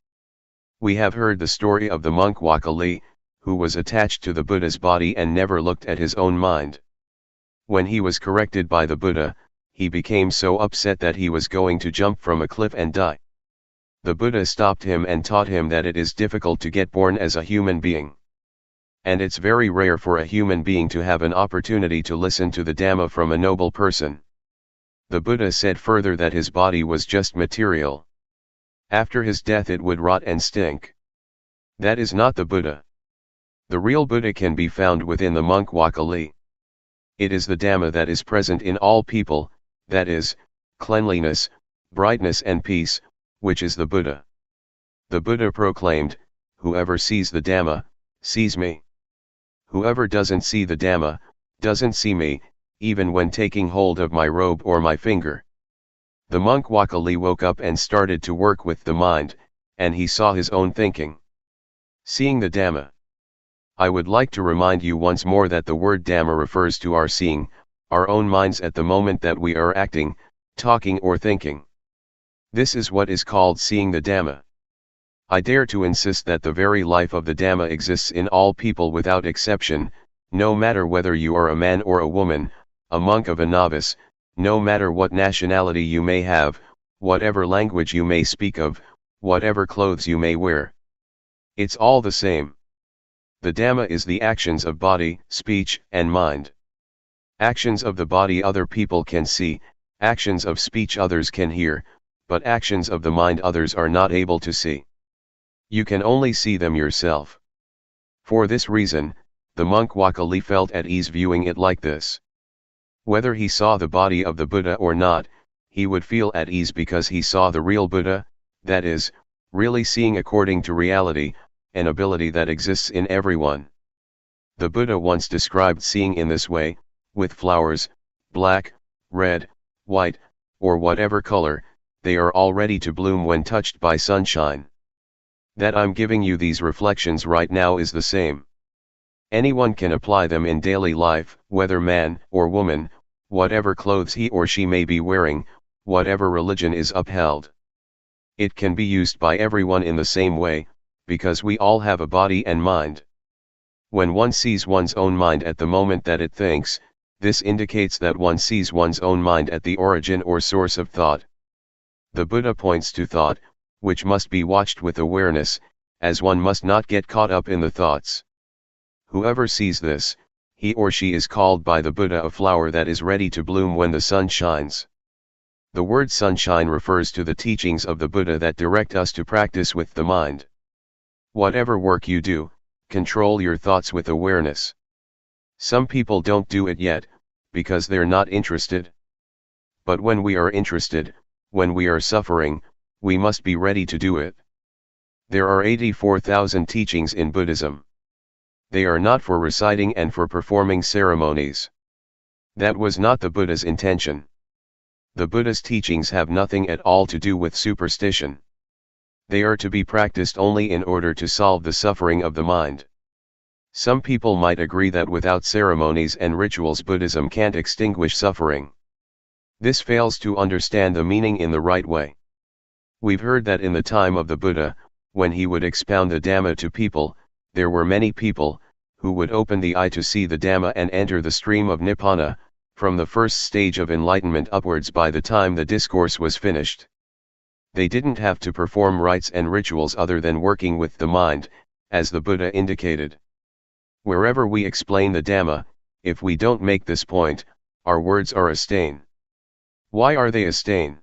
We have heard the story of the monk Wakali, who was attached to the Buddha's body and never looked at his own mind. When he was corrected by the Buddha, he became so upset that he was going to jump from a cliff and die. The Buddha stopped him and taught him that it is difficult to get born as a human being. And it's very rare for a human being to have an opportunity to listen to the Dhamma from a noble person. The Buddha said further that his body was just material. After his death it would rot and stink. That is not the Buddha. The real Buddha can be found within the monk Wakali. It is the Dhamma that is present in all people, that is, cleanliness, brightness and peace, which is the Buddha. The Buddha proclaimed, "Whoever sees the Dhamma, sees me. Whoever doesn't see the Dhamma, doesn't see me, even when taking hold of my robe or my finger." The monk Wakali woke up and started to work with the mind, and he saw his own thinking. Seeing the Dhamma. I would like to remind you once more that the word Dhamma refers to our seeing, our own minds at the moment that we are acting, talking or thinking. This is what is called seeing the Dhamma. I dare to insist that the very life of the Dhamma exists in all people without exception, no matter whether you are a man or a woman, a monk or a novice, no matter what nationality you may have, whatever language you may speak of, whatever clothes you may wear. It's all the same. The Dhamma is the actions of body, speech, and mind. Actions of the body other people can see, actions of speech others can hear, but actions of the mind others are not able to see. You can only see them yourself. For this reason, the monk Wakali felt at ease viewing it like this. Whether he saw the body of the Buddha or not, he would feel at ease because he saw the real Buddha, that is, really seeing according to reality, an ability that exists in everyone. The Buddha once described seeing in this way, with flowers, black, red, white, or whatever color, they are all ready to bloom when touched by sunshine. That I'm giving you these reflections right now is the same. Anyone can apply them in daily life, whether man or woman, whatever clothes he or she may be wearing, whatever religion is upheld. It can be used by everyone in the same way, because we all have a body and mind. When one sees one's own mind at the moment that it thinks, this indicates that one sees one's own mind at the origin or source of thought. The Buddha points to thought, which must be watched with awareness, as one must not get caught up in the thoughts. Whoever sees this, he or she is called by the Buddha a flower that is ready to bloom when the sun shines. The word sunshine refers to the teachings of the Buddha that direct us to practice with the mind. Whatever work you do, control your thoughts with awareness. Some people don't do it yet, because they're not interested. But when we are interested, when we are suffering, we must be ready to do it. There are 84,000 teachings in Buddhism. They are not for reciting and for performing ceremonies. That was not the Buddha's intention. The Buddha's teachings have nothing at all to do with superstition. They are to be practiced only in order to solve the suffering of the mind. Some people might agree that without ceremonies and rituals Buddhism can't extinguish suffering. This fails to understand the meaning in the right way. We've heard that in the time of the Buddha, when he would expound the Dhamma to people, there were many people, who would open the eye to see the Dhamma and enter the stream of Nibbana, from the first stage of enlightenment upwards by the time the discourse was finished. They didn't have to perform rites and rituals other than working with the mind, as the Buddha indicated. Wherever we explain the Dhamma, if we don't make this point, our words are a stain. Why are they a stain?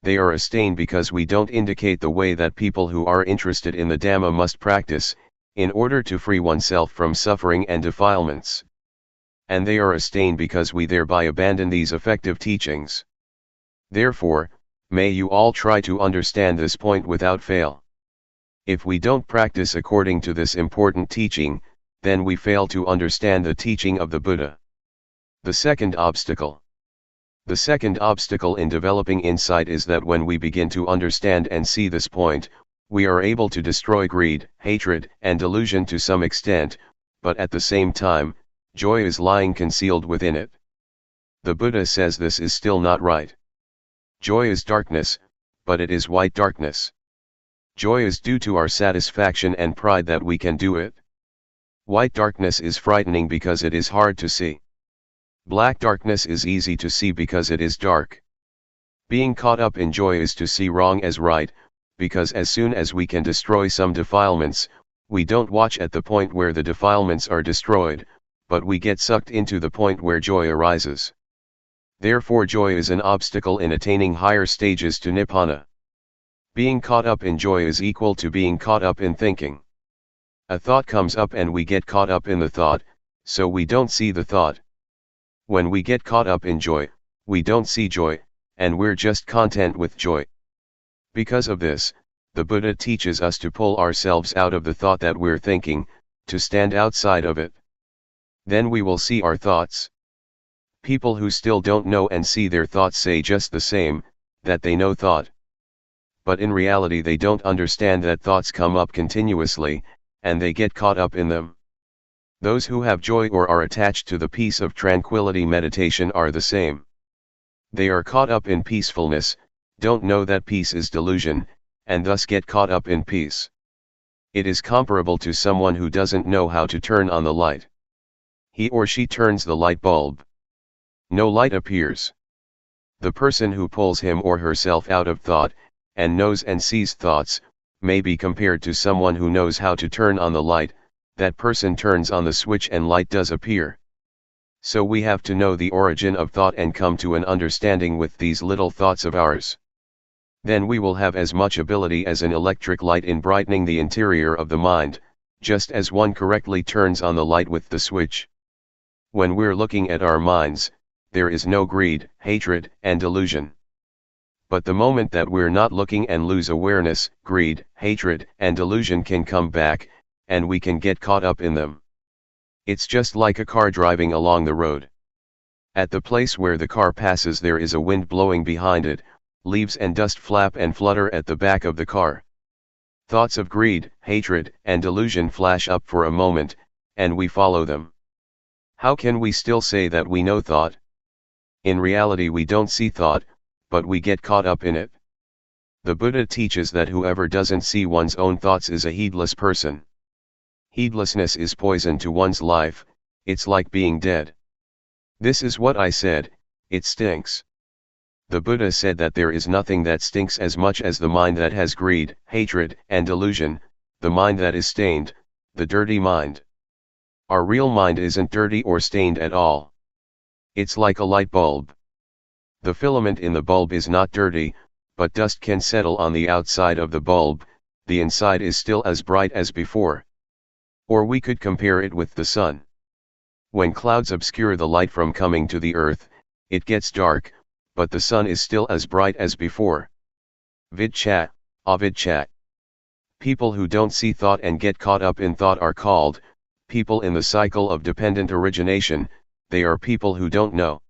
They are a stain because we don't indicate the way that people who are interested in the Dhamma must practice, in order to free oneself from suffering and defilements. And they are a stain because we thereby abandon these effective teachings. Therefore, may you all try to understand this point without fail. If we don't practice according to this important teaching, then we fail to understand the teaching of the Buddha. The second obstacle. The second obstacle in developing insight is that when we begin to understand and see this point, we are able to destroy greed, hatred, and delusion to some extent, but at the same time, joy is lying concealed within it. The Buddha says this is still not right. Joy is darkness, but it is white darkness. Joy is due to our satisfaction and pride that we can do it. White darkness is frightening because it is hard to see. Black darkness is easy to see because it is dark. Being caught up in joy is to see wrong as right, because as soon as we can destroy some defilements, we don't watch at the point where the defilements are destroyed, but we get sucked into the point where joy arises. Therefore joy is an obstacle in attaining higher stages to Nibbana. Being caught up in joy is equal to being caught up in thinking. A thought comes up and we get caught up in the thought, so we don't see the thought. When we get caught up in joy, we don't see joy, and we're just content with joy. Because of this, the Buddha teaches us to pull ourselves out of the thought that we're thinking, to stand outside of it. Then we will see our thoughts. People who still don't know and see their thoughts say just the same, that they know thought. But in reality they don't understand that thoughts come up continuously, and they get caught up in them. Those who have joy or are attached to the peace of tranquility meditation are the same. They are caught up in peacefulness, don't know that peace is delusion, and thus get caught up in peace. It is comparable to someone who doesn't know how to turn on the light. He or she turns the light bulb. No light appears. The person who pulls him or herself out of thought, and knows and sees thoughts, may be compared to someone who knows how to turn on the light. That person turns on the switch and light does appear. So we have to know the origin of thought and come to an understanding with these little thoughts of ours. Then we will have as much ability as an electric light in brightening the interior of the mind, just as one correctly turns on the light with the switch. When we're looking at our minds, there is no greed, hatred, and delusion. But the moment that we're not looking and lose awareness, greed, hatred, and delusion can come back, and we can get caught up in them. It's just like a car driving along the road. At the place where the car passes there is a wind blowing behind it, leaves and dust flap and flutter at the back of the car. Thoughts of greed, hatred, and delusion flash up for a moment, and we follow them. How can we still say that we know thought? In reality we don't see thought, but we get caught up in it. The Buddha teaches that whoever doesn't see one's own thoughts is a heedless person. Heedlessness is poison to one's life, it's like being dead. This is what I said, it stinks. The Buddha said that there is nothing that stinks as much as the mind that has greed, hatred, and delusion, the mind that is stained, the dirty mind. Our real mind isn't dirty or stained at all. It's like a light bulb. The filament in the bulb is not dirty, but dust can settle on the outside of the bulb, the inside is still as bright as before. Or we could compare it with the sun. When clouds obscure the light from coming to the earth, it gets dark, but the sun is still as bright as before. Vidchat, avidchat. People who don't see thought and get caught up in thought are called people in the cycle of dependent origination. They are people who don't know.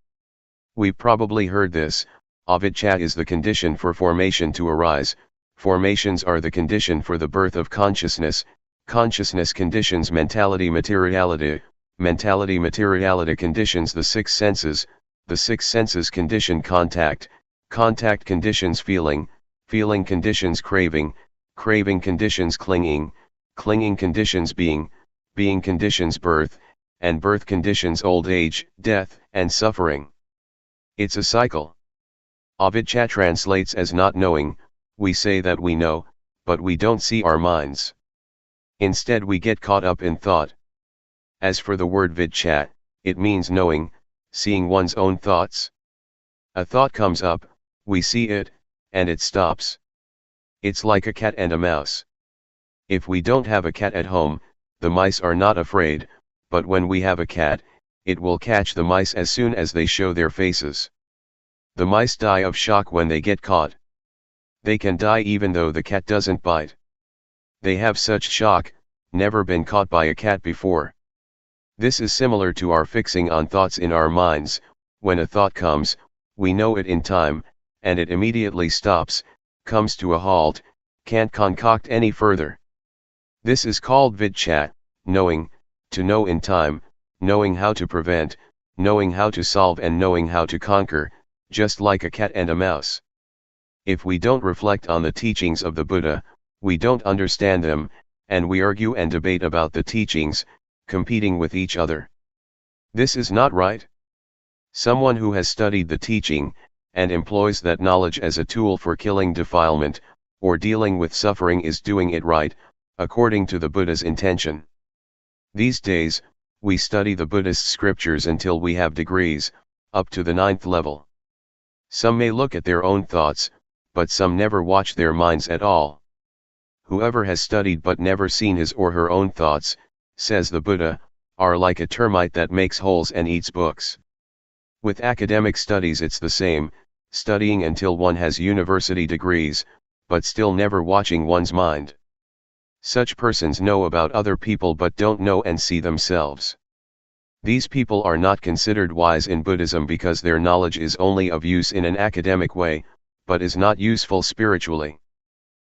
We've probably heard this. Avidchat is the condition for formation to arise, formations are the condition for the birth of consciousness, consciousness conditions mentality materiality, mentality materiality conditions the six senses, the six senses condition contact, contact conditions feeling, feeling conditions craving, craving conditions clinging, clinging conditions being, being conditions birth, and birth conditions old age, death, and suffering. It's a cycle. Avidchat translates as not knowing. We say that we know, but we don't see our minds. Instead we get caught up in thought. As for the word vidchat, it means knowing, seeing one's own thoughts. A thought comes up, we see it, and it stops. It's like a cat and a mouse. If we don't have a cat at home, the mice are not afraid, but when we have a cat, it will catch the mice as soon as they show their faces. The mice die of shock when they get caught. They can die even though the cat doesn't bite. They have such shock, never been caught by a cat before. This is similar to our fixing on thoughts in our minds. When a thought comes, we know it in time, and it immediately stops, comes to a halt, can't concoct any further. This is called vidchat, knowing, to know in time, knowing how to prevent, knowing how to solve and knowing how to conquer, just like a cat and a mouse. If we don't reflect on the teachings of the Buddha, we don't understand them, and we argue and debate about the teachings, competing with each other. This is not right. Someone who has studied the teaching, and employs that knowledge as a tool for killing defilement, or dealing with suffering is doing it right, according to the Buddha's intention. These days, we study the Buddhist scriptures until we have degrees, up to the 9th level. Some may look at their own thoughts, but some never watch their minds at all. Whoever has studied but never seen his or her own thoughts, says the Buddha, are like a termite that makes holes and eats books. With academic studies it's the same, studying until one has university degrees, but still never watching one's mind. Such persons know about other people but don't know and see themselves. These people are not considered wise in Buddhism because their knowledge is only of use in an academic way, but is not useful spiritually.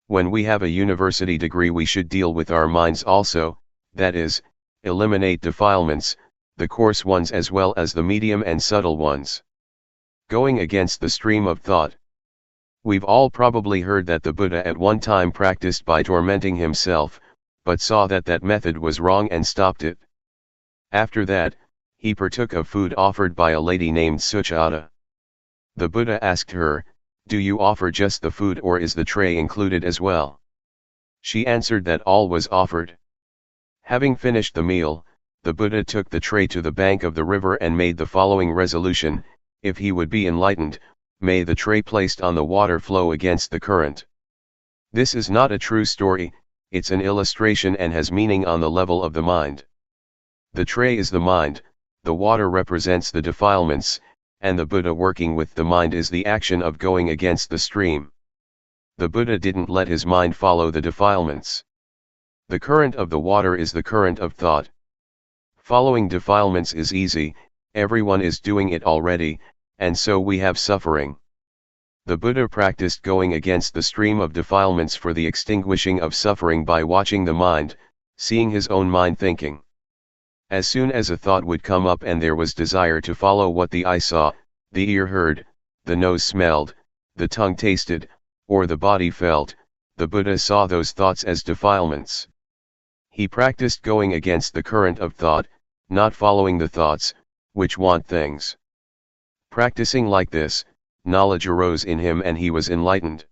When we have a university degree we should deal with our minds also, that is, eliminate defilements, the coarse ones as well as the medium and subtle ones. Going against the stream of thought. We've all probably heard that the Buddha at one time practiced by tormenting himself, but saw that that method was wrong and stopped it. After that, he partook of food offered by a lady named Suchata. The Buddha asked her, "Do you offer just the food or is the tray included as well?" She answered that all was offered. Having finished the meal, the Buddha took the tray to the bank of the river and made the following resolution: if he would be enlightened, may the tray placed on the water flow against the current. This is not a true story, it's an illustration and has meaning on the level of the mind. The tray is the mind, the water represents the defilements, and the Buddha working with the mind is the action of going against the stream. The Buddha didn't let his mind follow the defilements. The current of the water is the current of thought. Following defilements is easy, everyone is doing it already, and so we have suffering. The Buddha practiced going against the stream of defilements for the extinguishing of suffering by watching the mind, seeing his own mind thinking. As soon as a thought would come up and there was desire to follow what the eye saw, the ear heard, the nose smelled, the tongue tasted, or the body felt, the Buddha saw those thoughts as defilements. He practiced going against the current of thought, not following the thoughts, which want things. Practicing like this, knowledge arose in him and he was enlightened.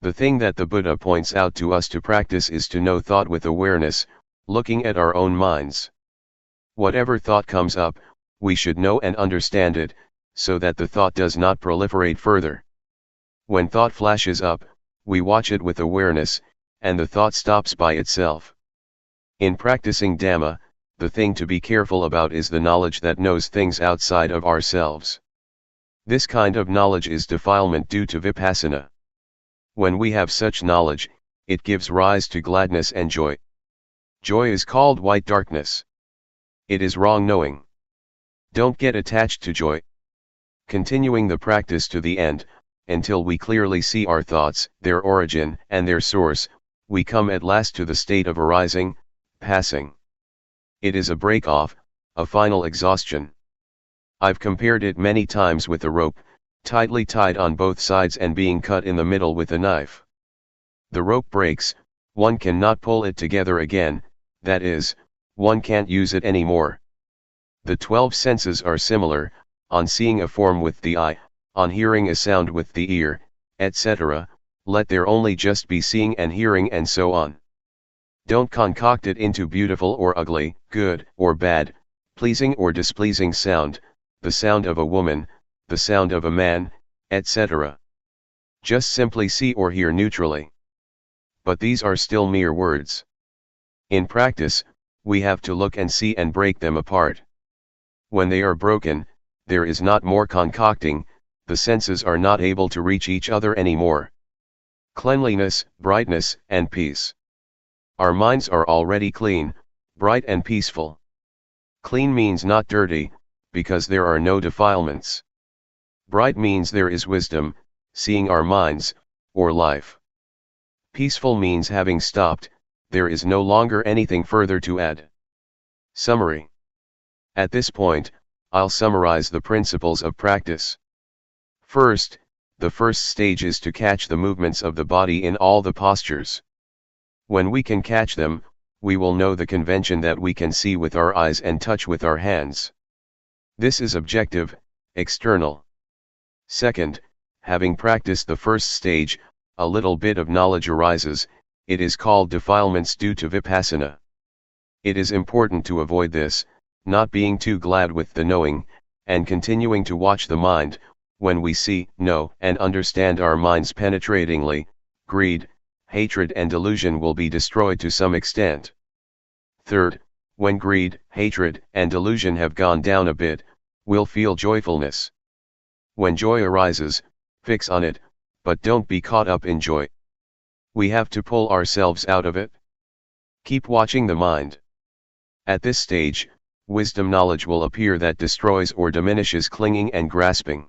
The thing that the Buddha points out to us to practice is to know thought with awareness, looking at our own minds. Whatever thought comes up, we should know and understand it, so that the thought does not proliferate further. When thought flashes up, we watch it with awareness, and the thought stops by itself. In practicing Dhamma, the thing to be careful about is the knowledge that knows things outside of ourselves. This kind of knowledge is defilement due to Vipassana. When we have such knowledge, it gives rise to gladness and joy. Joy is called white darkness. It is wrong knowing. Don't get attached to joy. Continuing the practice to the end, until we clearly see our thoughts, their origin, and their source, we come at last to the state of arising, passing. It is a break-off, a final exhaustion. I've compared it many times with a rope, tightly tied on both sides and being cut in the middle with a knife. The rope breaks, one cannot pull it together again, that is, one can't use it anymore. The 12 senses are similar, on seeing a form with the eye, on hearing a sound with the ear, etc., let there only just be seeing and hearing and so on. Don't concoct it into beautiful or ugly, good or bad, pleasing or displeasing sound, the sound of a woman, the sound of a man, etc. Just simply see or hear neutrally. But these are still mere words. In practice, we have to look and see and break them apart. When they are broken, there is not more concocting, the senses are not able to reach each other anymore. Cleanliness, brightness, and peace. Our minds are already clean, bright and peaceful. Clean means not dirty, because there are no defilements. Bright means there is wisdom, seeing our minds, or life. Peaceful means having stopped, there is no longer anything further to add. Summary. At this point, I'll summarize the principles of practice. First, the first stage is to catch the movements of the body in all the postures. When we can catch them, we will know the convention that we can see with our eyes and touch with our hands. This is objective, external. Second, having practiced the first stage, a little bit of knowledge arises, it is called defilements due to Vipassana. It is important to avoid this, not being too glad with the knowing, and continuing to watch the mind. When we see, know, and understand our minds penetratingly, greed, hatred and delusion will be destroyed to some extent. Third, when greed, hatred, and delusion have gone down a bit, we'll feel joyfulness. When joy arises, fix on it, but don't be caught up in joy. We have to pull ourselves out of it. Keep watching the mind. At this stage, wisdom knowledge will appear that destroys or diminishes clinging and grasping.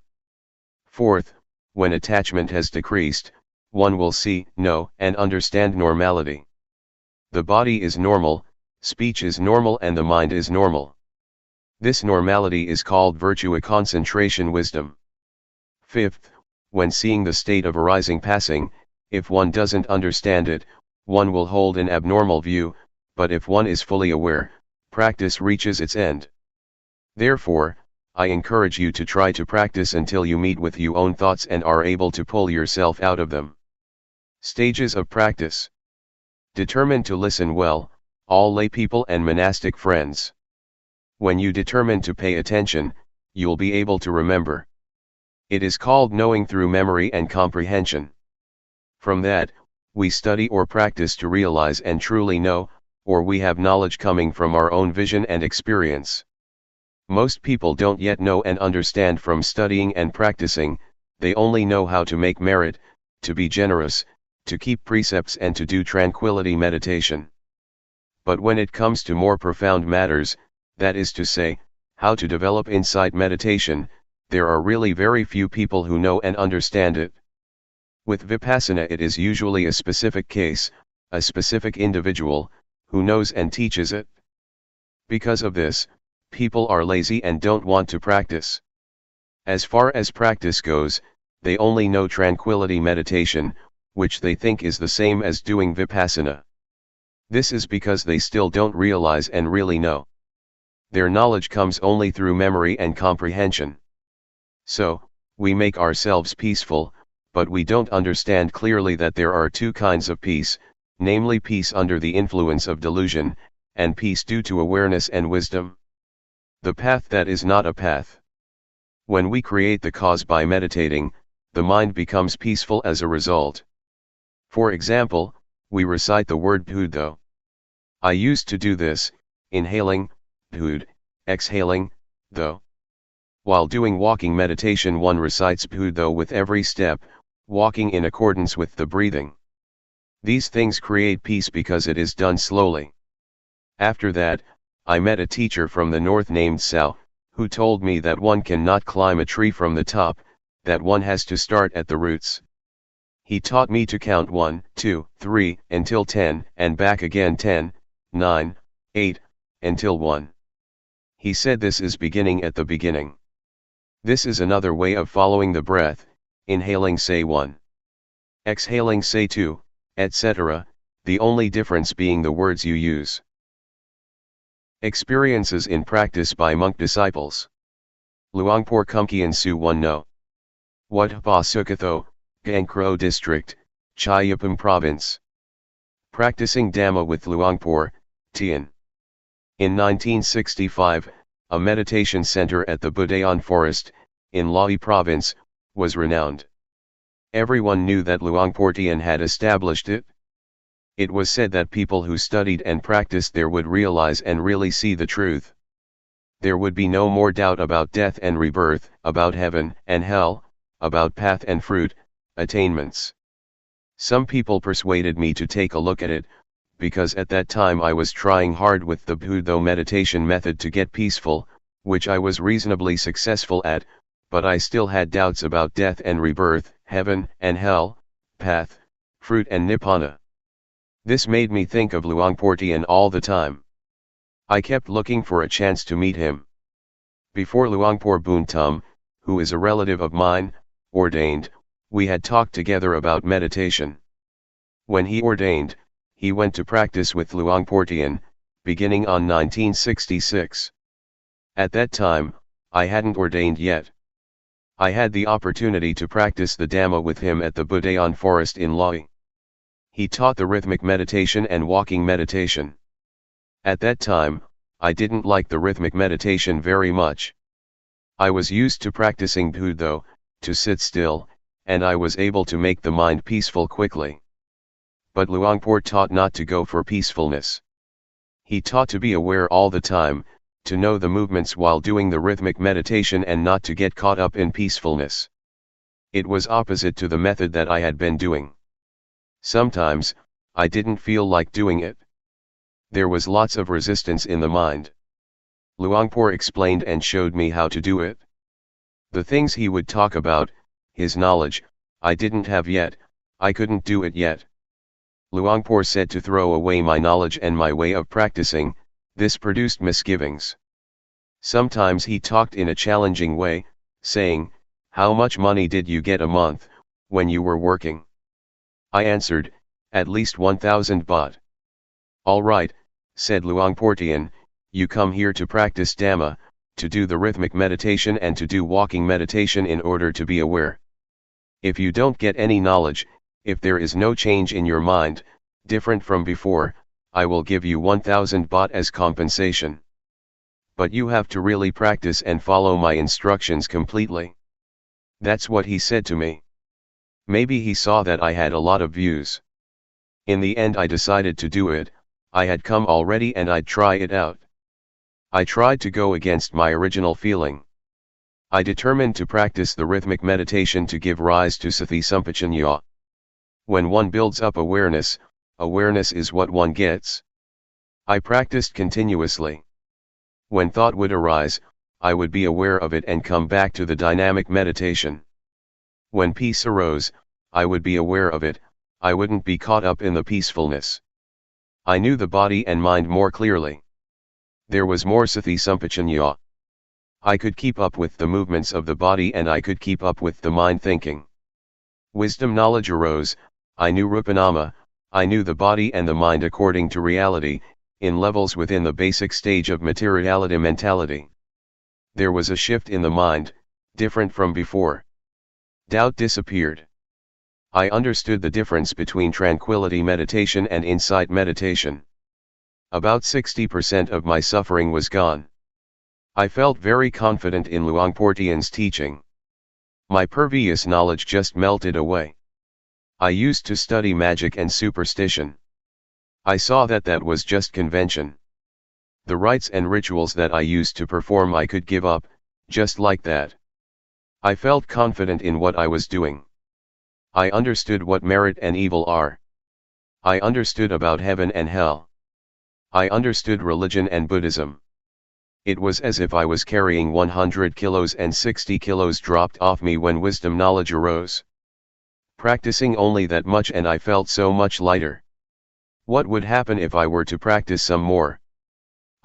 Fourth, when attachment has decreased, one will see, know, and understand normality. The body is normal, speech is normal, and the mind is normal. This normality is called virtue concentration wisdom. Fifth, when seeing the state of arising passing, if one doesn't understand it, one will hold an abnormal view, but if one is fully aware, practice reaches its end. Therefore, I encourage you to try to practice until you meet with your own thoughts and are able to pull yourself out of them. Stages of practice. Determine to listen well, all lay people and monastic friends. When you determine to pay attention, you'll be able to remember. It is called knowing through memory and comprehension. From that, we study or practice to realize and truly know, or we have knowledge coming from our own vision and experience. Most people don't yet know and understand from studying and practicing, they only know how to make merit, to be generous, to keep precepts and to do tranquility meditation. But when it comes to more profound matters, that is to say, how to develop insight meditation, there are really very few people who know and understand it. With Vipassana it is usually a specific case, a specific individual, who knows and teaches it. Because of this, people are lazy and don't want to practice. As far as practice goes, they only know tranquility meditation, which they think is the same as doing Vipassana. This is because they still don't realize and really know. Their knowledge comes only through memory and comprehension. So, we make ourselves peaceful, but we don't understand clearly that there are two kinds of peace, namely peace under the influence of delusion, and peace due to awareness and wisdom. The path that is not a path. When we create the cause by meditating, the mind becomes peaceful as a result. For example, we recite the word Buddho. I used to do this, inhaling, Bud, exhaling, Tho. While doing walking meditation one recites Buddho with every step, walking in accordance with the breathing. These things create peace because it is done slowly. After that, I met a teacher from the north named Sao, who told me that one cannot climb a tree from the top, that one has to start at the roots. He taught me to count 1, 2, 3, until 10, and back again 10, 9, 8, until 1. He said this is beginning at the beginning. This is another way of following the breath, inhaling say 1. Exhaling say 2, etc., the only difference being the words you use. Experiences in practice by monk disciples. Luangpor Teean Su 1 No. Wat Pa Sukatho, Gangkro District, Chayapam Province. Practicing Dhamma with Luangpor Teean. In 1965, a meditation center at the Budayan Forest, in Lae Province, was renowned. Everyone knew that Luangpor Teean had established it. It was said that people who studied and practiced there would realize and really see the truth. There would be no more doubt about death and rebirth, about heaven and hell, about path and fruit, attainments. Some people persuaded me to take a look at it, because at that time I was trying hard with the Buddho meditation method to get peaceful, which I was reasonably successful at, but I still had doubts about death and rebirth, heaven and hell, path, fruit and nibbana. This made me think of Luangpor Teean all the time. I kept looking for a chance to meet him. Before Luangpor Buntum, who is a relative of mine, ordained, we had talked together about meditation. When he ordained, he went to practice with Luangpor Teean, beginning on 1966. At that time, I hadn't ordained yet. I had the opportunity to practice the Dhamma with him at the Budayan Forest in Lae. He taught the rhythmic meditation and walking meditation. At that time, I didn't like the rhythmic meditation very much. I was used to practicing Buddho, to sit still, and I was able to make the mind peaceful quickly. But Luangpor taught not to go for peacefulness. He taught to be aware all the time, to know the movements while doing the rhythmic meditation and not to get caught up in peacefulness. It was opposite to the method that I had been doing. Sometimes, I didn't feel like doing it. There was lots of resistance in the mind. Luangpor explained and showed me how to do it. The things he would talk about, his knowledge, I didn't have yet, I couldn't do it yet. Luangpor said to throw away my knowledge and my way of practicing, this produced misgivings. Sometimes he talked in a challenging way, saying, "How much money did you get a month, when you were working?" I answered, "At least 1,000 baht." "All right," said Luangpor Teean, "you come here to practice Dhamma, to do the rhythmic meditation and to do walking meditation in order to be aware. If you don't get any knowledge, if there is no change in your mind, different from before, I will give you 1,000 baht as compensation. But you have to really practice and follow my instructions completely." That's what he said to me. Maybe he saw that I had a lot of views. In the end I decided to do it, I had come already and I'd try it out. I tried to go against my original feeling. I determined to practice the rhythmic meditation to give rise to sati sampajanya. When one builds up awareness, awareness is what one gets. I practiced continuously. When thought would arise, I would be aware of it and come back to the dynamic meditation. When peace arose, I would be aware of it, I wouldn't be caught up in the peacefulness. I knew the body and mind more clearly. There was more sati sampajanya. I could keep up with the movements of the body and I could keep up with the mind thinking. Wisdom knowledge arose, I knew rupanama, I knew the body and the mind according to reality, in levels within the basic stage of materiality mentality. There was a shift in the mind, different from before. Doubt disappeared. I understood the difference between tranquility meditation and insight meditation. About 60% of my suffering was gone. I felt very confident in Luangpor Teean's teaching. My previous knowledge just melted away. I used to study magic and superstition. I saw that that was just convention. The rites and rituals that I used to perform I could give up, just like that. I felt confident in what I was doing. I understood what merit and evil are. I understood about heaven and hell. I understood religion and Buddhism. It was as if I was carrying 100 kilos and 60 kilos dropped off me when wisdom knowledge arose. Practicing only that much and I felt so much lighter. What would happen if I were to practice some more?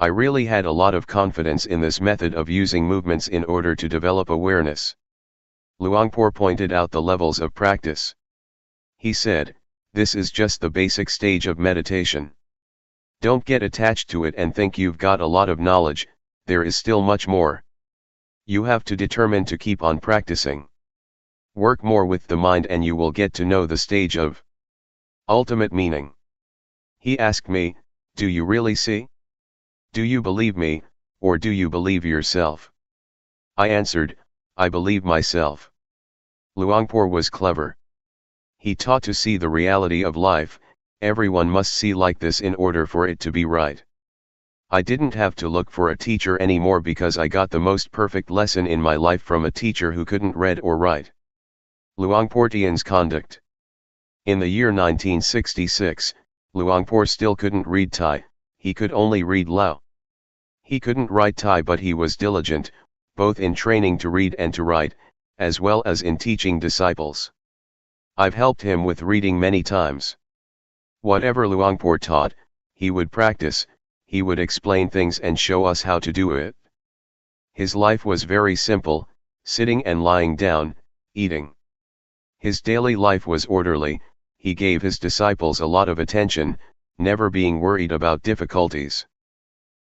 I really had a lot of confidence in this method of using movements in order to develop awareness. Luangpor pointed out the levels of practice. He said, this is just the basic stage of meditation. Don't get attached to it and think you've got a lot of knowledge, there is still much more. You have to determine to keep on practicing. Work more with the mind and you will get to know the stage of ultimate meaning. He asked me, do you really see? Do you believe me, or do you believe yourself? I answered, I believe myself. Luangpor was clever. He taught to see the reality of life, everyone must see like this in order for it to be right. I didn't have to look for a teacher anymore because I got the most perfect lesson in my life from a teacher who couldn't read or write. Luangpor Teean's conduct. In the year 1966, Luangpor still couldn't read Thai, he could only read Lao. He couldn't write Thai but he was diligent, both in training to read and to write, as well as in teaching disciples. I've helped him with reading many times. Whatever Luangpor taught, he would practice, he would explain things and show us how to do it. His life was very simple, sitting and lying down, eating. His daily life was orderly, he gave his disciples a lot of attention, never being worried about difficulties.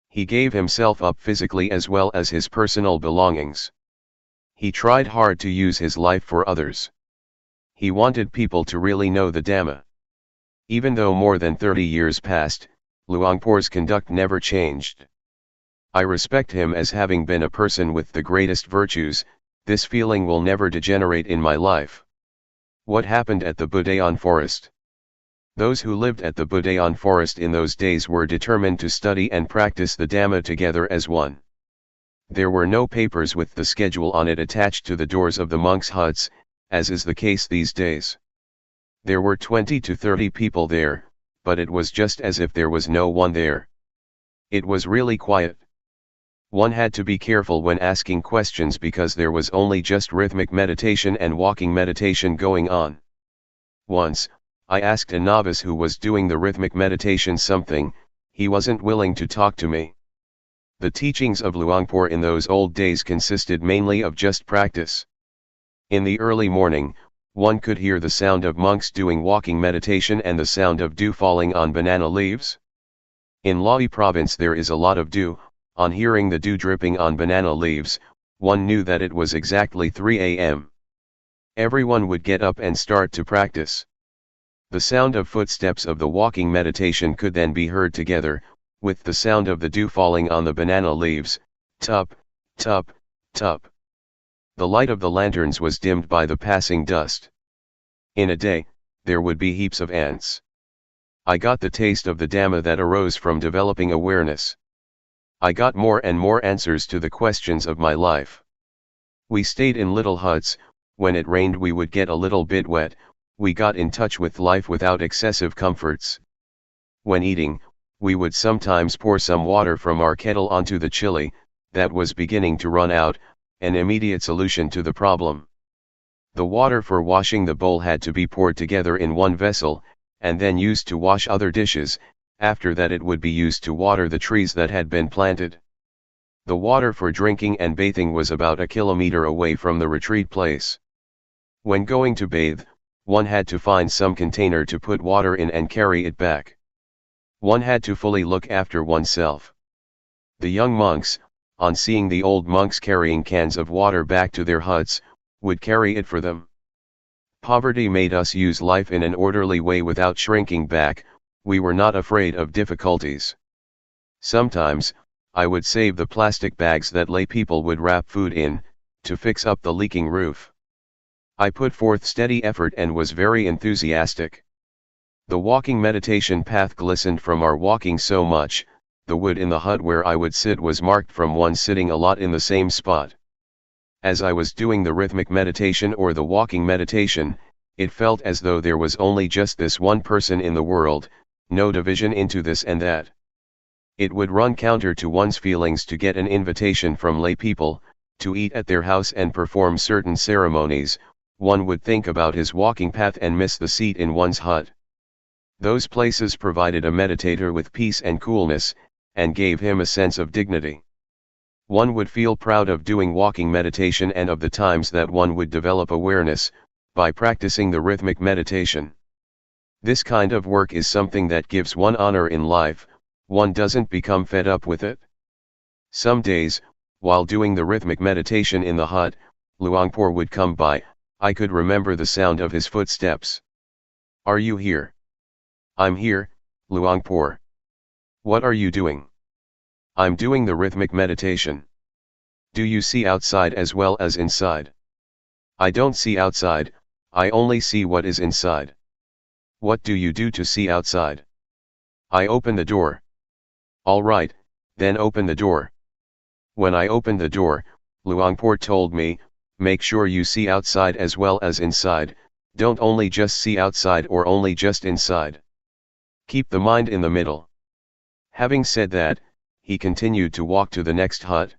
He gave himself up physically as well as his personal belongings. He tried hard to use his life for others. He wanted people to really know the Dhamma. Even though more than 30 years passed, Luangpor's conduct never changed. I respect him as having been a person with the greatest virtues, this feeling will never degenerate in my life. What happened at the Budayan forest? Those who lived at the Budayan forest in those days were determined to study and practice the Dhamma together as one. There were no papers with the schedule on it attached to the doors of the monks' huts, as is the case these days. There were 20 to 30 people there, but it was just as if there was no one there. It was really quiet. One had to be careful when asking questions because there was only just rhythmic meditation and walking meditation going on. Once, I asked a novice who was doing the rhythmic meditation something, he wasn't willing to talk to me. The teachings of Luangpor in those old days consisted mainly of just practice. In the early morning, one could hear the sound of monks doing walking meditation and the sound of dew falling on banana leaves. In Lae province there is a lot of dew. On hearing the dew dripping on banana leaves, one knew that it was exactly 3 a.m. Everyone would get up and start to practice. The sound of footsteps of the walking meditation could then be heard together, with the sound of the dew falling on the banana leaves, tup, tup, tup. The light of the lanterns was dimmed by the passing dust. In a day, there would be heaps of ants. I got the taste of the Dhamma that arose from developing awareness. I got more and more answers to the questions of my life. We stayed in little huts. When it rained we would get a little bit wet. We got in touch with life without excessive comforts. When eating, we would sometimes pour some water from our kettle onto the chili that was beginning to run out, an immediate solution to the problem. The water for washing the bowl had to be poured together in one vessel, and then used to wash other dishes. After that it would be used to water the trees that had been planted. The water for drinking and bathing was about a kilometer away from the retreat place. When going to bathe, one had to find some container to put water in and carry it back. One had to fully look after oneself. The young monks, on seeing the old monks carrying cans of water back to their huts, would carry it for them. Poverty made us use life in an orderly way without shrinking back. We were not afraid of difficulties. Sometimes, I would save the plastic bags that lay people would wrap food in, to fix up the leaking roof. I put forth steady effort and was very enthusiastic. The walking meditation path glistened from our walking so much. The wood in the hut where I would sit was marked from one sitting a lot in the same spot. As I was doing the rhythmic meditation or the walking meditation, it felt as though there was only just this one person in the world, no division into this and that. It would run counter to one's feelings to get an invitation from lay people, to eat at their house and perform certain ceremonies. One would think about his walking path and miss the seat in one's hut. Those places provided a meditator with peace and coolness, and gave him a sense of dignity. One would feel proud of doing walking meditation and of the times that one would develop awareness, by practicing the rhythmic meditation. This kind of work is something that gives one honor in life. One doesn't become fed up with it. Some days, while doing the rhythmic meditation in the hut, Luangpor would come by. I could remember the sound of his footsteps. "Are you here?" "I'm here, Luangpor." "What are you doing?" "I'm doing the rhythmic meditation." "Do you see outside as well as inside?" "I don't see outside, I only see what is inside." "What do you do to see outside?" "I open the door." "All right, then open the door." When I opened the door, Luangpor told me, "Make sure you see outside as well as inside, don't only just see outside or only just inside. Keep the mind in the middle." Having said that, he continued to walk to the next hut.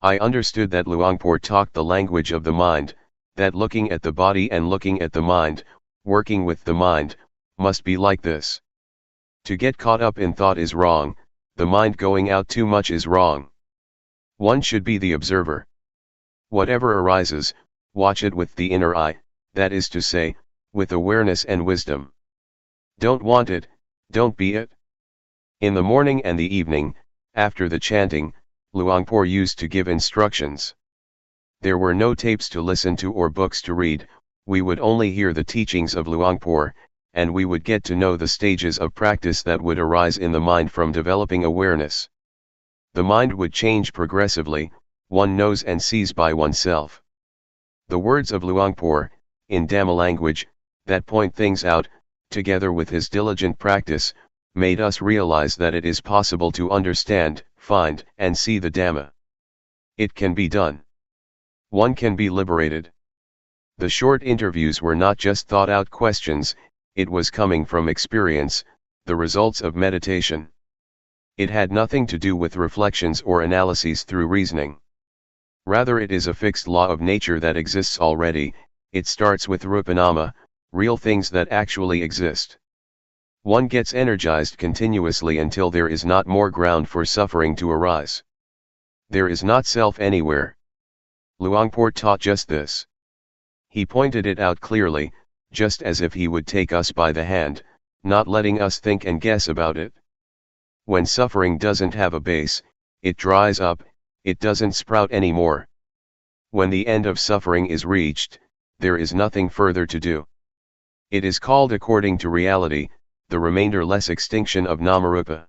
I understood that Luangpor talked the language of the mind, that looking at the body and looking at the mind, working with the mind, must be like this. To get caught up in thought is wrong, the mind going out too much is wrong. One should be the observer. Whatever arises, watch it with the inner eye, that is to say, with awareness and wisdom. Don't want it, don't be it. In the morning and the evening, after the chanting, Luangpor used to give instructions. There were no tapes to listen to or books to read, we would only hear the teachings of Luangpor, and we would get to know the stages of practice that would arise in the mind from developing awareness. The mind would change progressively, one knows and sees by oneself. The words of Luangpor, in Dhamma language, that point things out, together with his diligent practice, made us realize that it is possible to understand, find, and see the Dhamma. It can be done. One can be liberated. The short interviews were not just thought-out questions, it was coming from experience, the results of meditation. It had nothing to do with reflections or analyses through reasoning. Rather, it is a fixed law of nature that exists already. It starts with rupanama, real things that actually exist. One gets energized continuously until there is not more ground for suffering to arise. There is not self anywhere. Luangpor taught just this. He pointed it out clearly, just as if he would take us by the hand, not letting us think and guess about it. When suffering doesn't have a base, it dries up, it doesn't sprout anymore. When the end of suffering is reached, there is nothing further to do. It is called according to reality, the remainder-less extinction of Namarupa.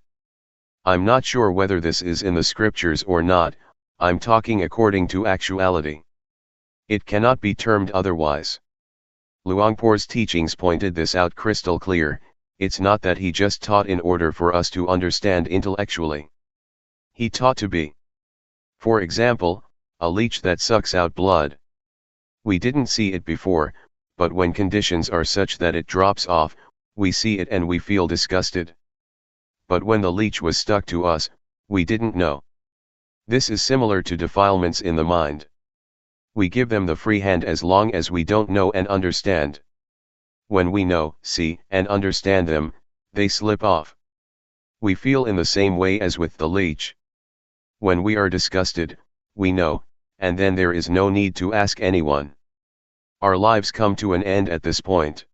I'm not sure whether this is in the scriptures or not, I'm talking according to actuality. It cannot be termed otherwise. Luangpor's teachings pointed this out crystal clear. It's not that he just taught in order for us to understand intellectually. He taught to be, for example, a leech that sucks out blood. We didn't see it before, but when conditions are such that it drops off, we see it and we feel disgusted. But when the leech was stuck to us, we didn't know. This is similar to defilements in the mind. We give them the free hand as long as we don't know and understand. When we know, see, and understand them, they slip off. We feel in the same way as with the leech. When we are disgusted, we know, and then there is no need to ask anyone. Our lives come to an end at this point.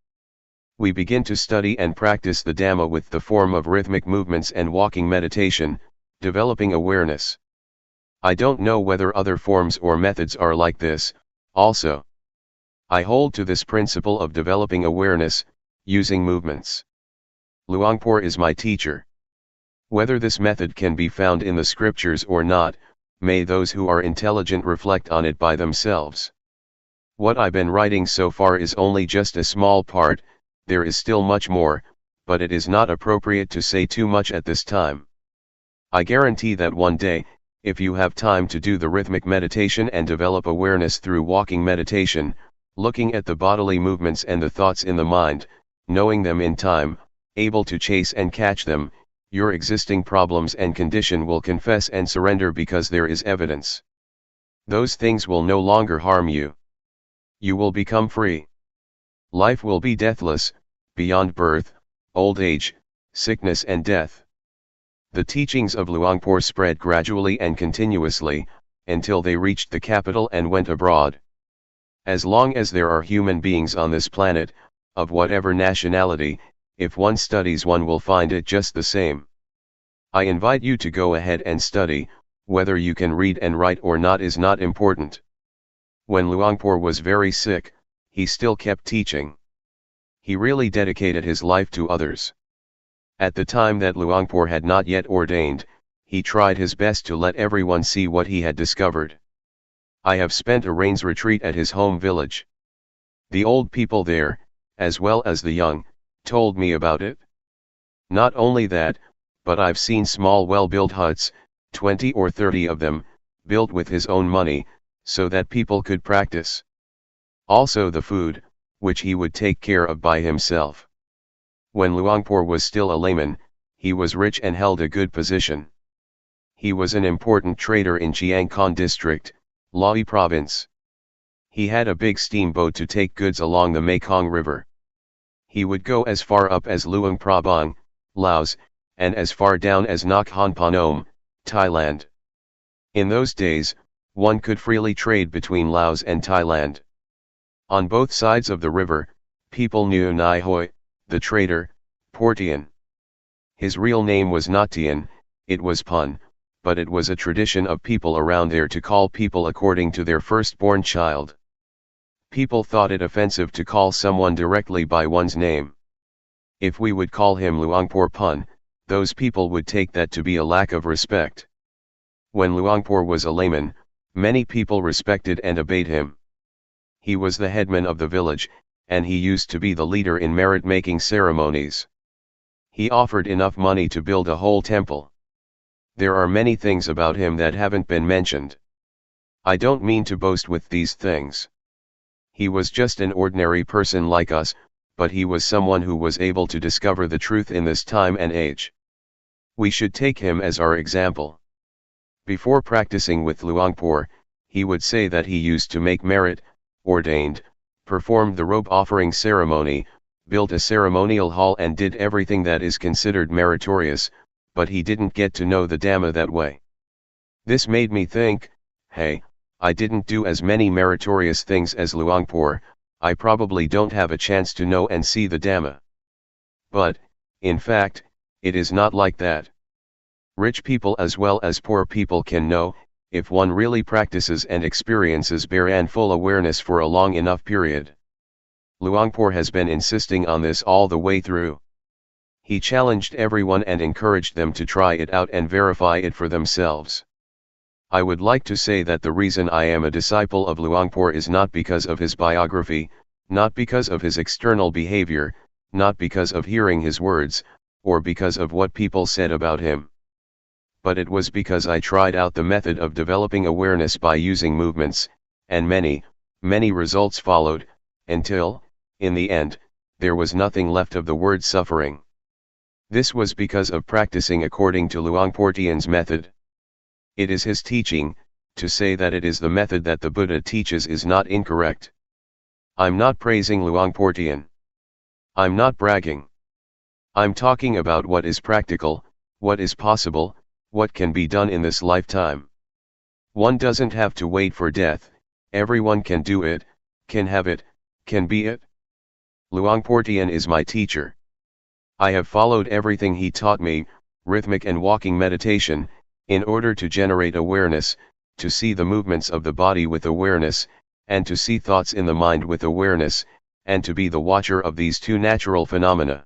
We begin to study and practice the Dhamma with the form of rhythmic movements and walking meditation, developing awareness. I don't know whether other forms or methods are like this, also. I hold to this principle of developing awareness, using movements. Luangpor is my teacher. Whether this method can be found in the scriptures or not, may those who are intelligent reflect on it by themselves. What I've been writing so far is only just a small part, there is still much more, but it is not appropriate to say too much at this time. I guarantee that one day, if you have time to do the rhythmic meditation and develop awareness through walking meditation, looking at the bodily movements and the thoughts in the mind, knowing them in time, able to chase and catch them, your existing problems and condition will confess and surrender because there is evidence. Those things will no longer harm you. You will become free. Life will be deathless, beyond birth, old age, sickness and death. The teachings of Luangpor spread gradually and continuously, until they reached the capital and went abroad. As long as there are human beings on this planet, of whatever nationality, if one studies one will find it just the same. I invite you to go ahead and study, whether you can read and write or not is not important. When Luangpor was very sick, he still kept teaching. He really dedicated his life to others. At the time that Luangpor had not yet ordained, he tried his best to let everyone see what he had discovered. I have spent a rains retreat at his home village. The old people there, as well as the young, told me about it. Not only that, but I've seen small well-built huts, 20 or 30 of them, built with his own money, so that people could practice. Also the food, which he would take care of by himself. When Luangpor was still a layman, he was rich and held a good position. He was an important trader in Chiang Khon district, Lae province. He had a big steamboat to take goods along the Mekong River. He would go as far up as Luang Prabang, Laos, and as far down as Nakhon Phanom, Thailand. In those days, one could freely trade between Laos and Thailand. On both sides of the river, people knew Nai Hoi, the trader, Teean. His real name was not Teean, it was Pun, but it was a tradition of people around there to call people according to their firstborn child. People thought it offensive to call someone directly by one's name. If we would call him Luangpor Pun, those people would take that to be a lack of respect. When Luangpor was a layman, many people respected and obeyed him. He was the headman of the village, and he used to be the leader in merit-making ceremonies. He offered enough money to build a whole temple. There are many things about him that haven't been mentioned. I don't mean to boast with these things. He was just an ordinary person like us, but he was someone who was able to discover the truth in this time and age. We should take him as our example. Before practicing with Luangpor, he would say that he used to make merit, ordained, performed the robe offering ceremony, built a ceremonial hall and did everything that is considered meritorious, but he didn't get to know the Dhamma that way. This made me think, hey, I didn't do as many meritorious things as Luangpor, I probably don't have a chance to know and see the Dhamma. But, in fact, it is not like that. Rich people as well as poor people can know, if one really practices and experiences bare and full awareness for a long enough period. Luangpor has been insisting on this all the way through. He challenged everyone and encouraged them to try it out and verify it for themselves. I would like to say that the reason I am a disciple of Luangpor is not because of his biography, not because of his external behavior, not because of hearing his words, or because of what people said about him. but it was because I tried out the method of developing awareness by using movements, and many results followed, until, in the end, there was nothing left of the word suffering. This was because of practicing according to Luangpor Teean's method. It is his teaching. To say that it is the method that the Buddha teaches is not incorrect. I'm not praising Luangpor Teean. I'm not bragging. I'm talking about what is practical, what is possible, what can be done in this lifetime. One doesn't have to wait for death, everyone can do it, can have it, can be it. Luangpor Teean is my teacher. I have followed everything he taught me, rhythmic and walking meditation, in order to generate awareness, to see the movements of the body with awareness, and to see thoughts in the mind with awareness, and to be the watcher of these two natural phenomena.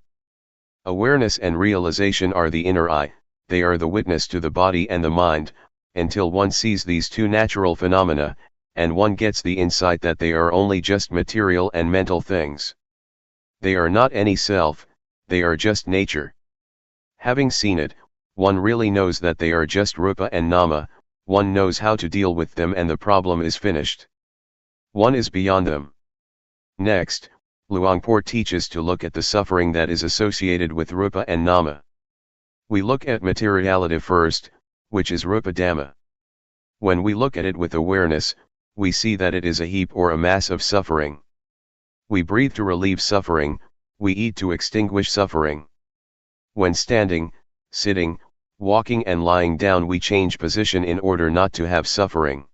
Awareness and realization are the inner eye, they are the witness to the body and the mind, until one sees these two natural phenomena, and one gets the insight that they are only just material and mental things. They are not any self, they are just nature. Having seen it, one really knows that they are just rupa and nama, one knows how to deal with them and the problem is finished. One is beyond them. Next, Luangpor teaches to look at the suffering that is associated with rupa and nama. We look at materiality first, which is rupa dhamma. When we look at it with awareness, we see that it is a heap or a mass of suffering. We breathe to relieve suffering, we eat to extinguish suffering. When standing, sitting, walking and lying down we change position in order not to have suffering.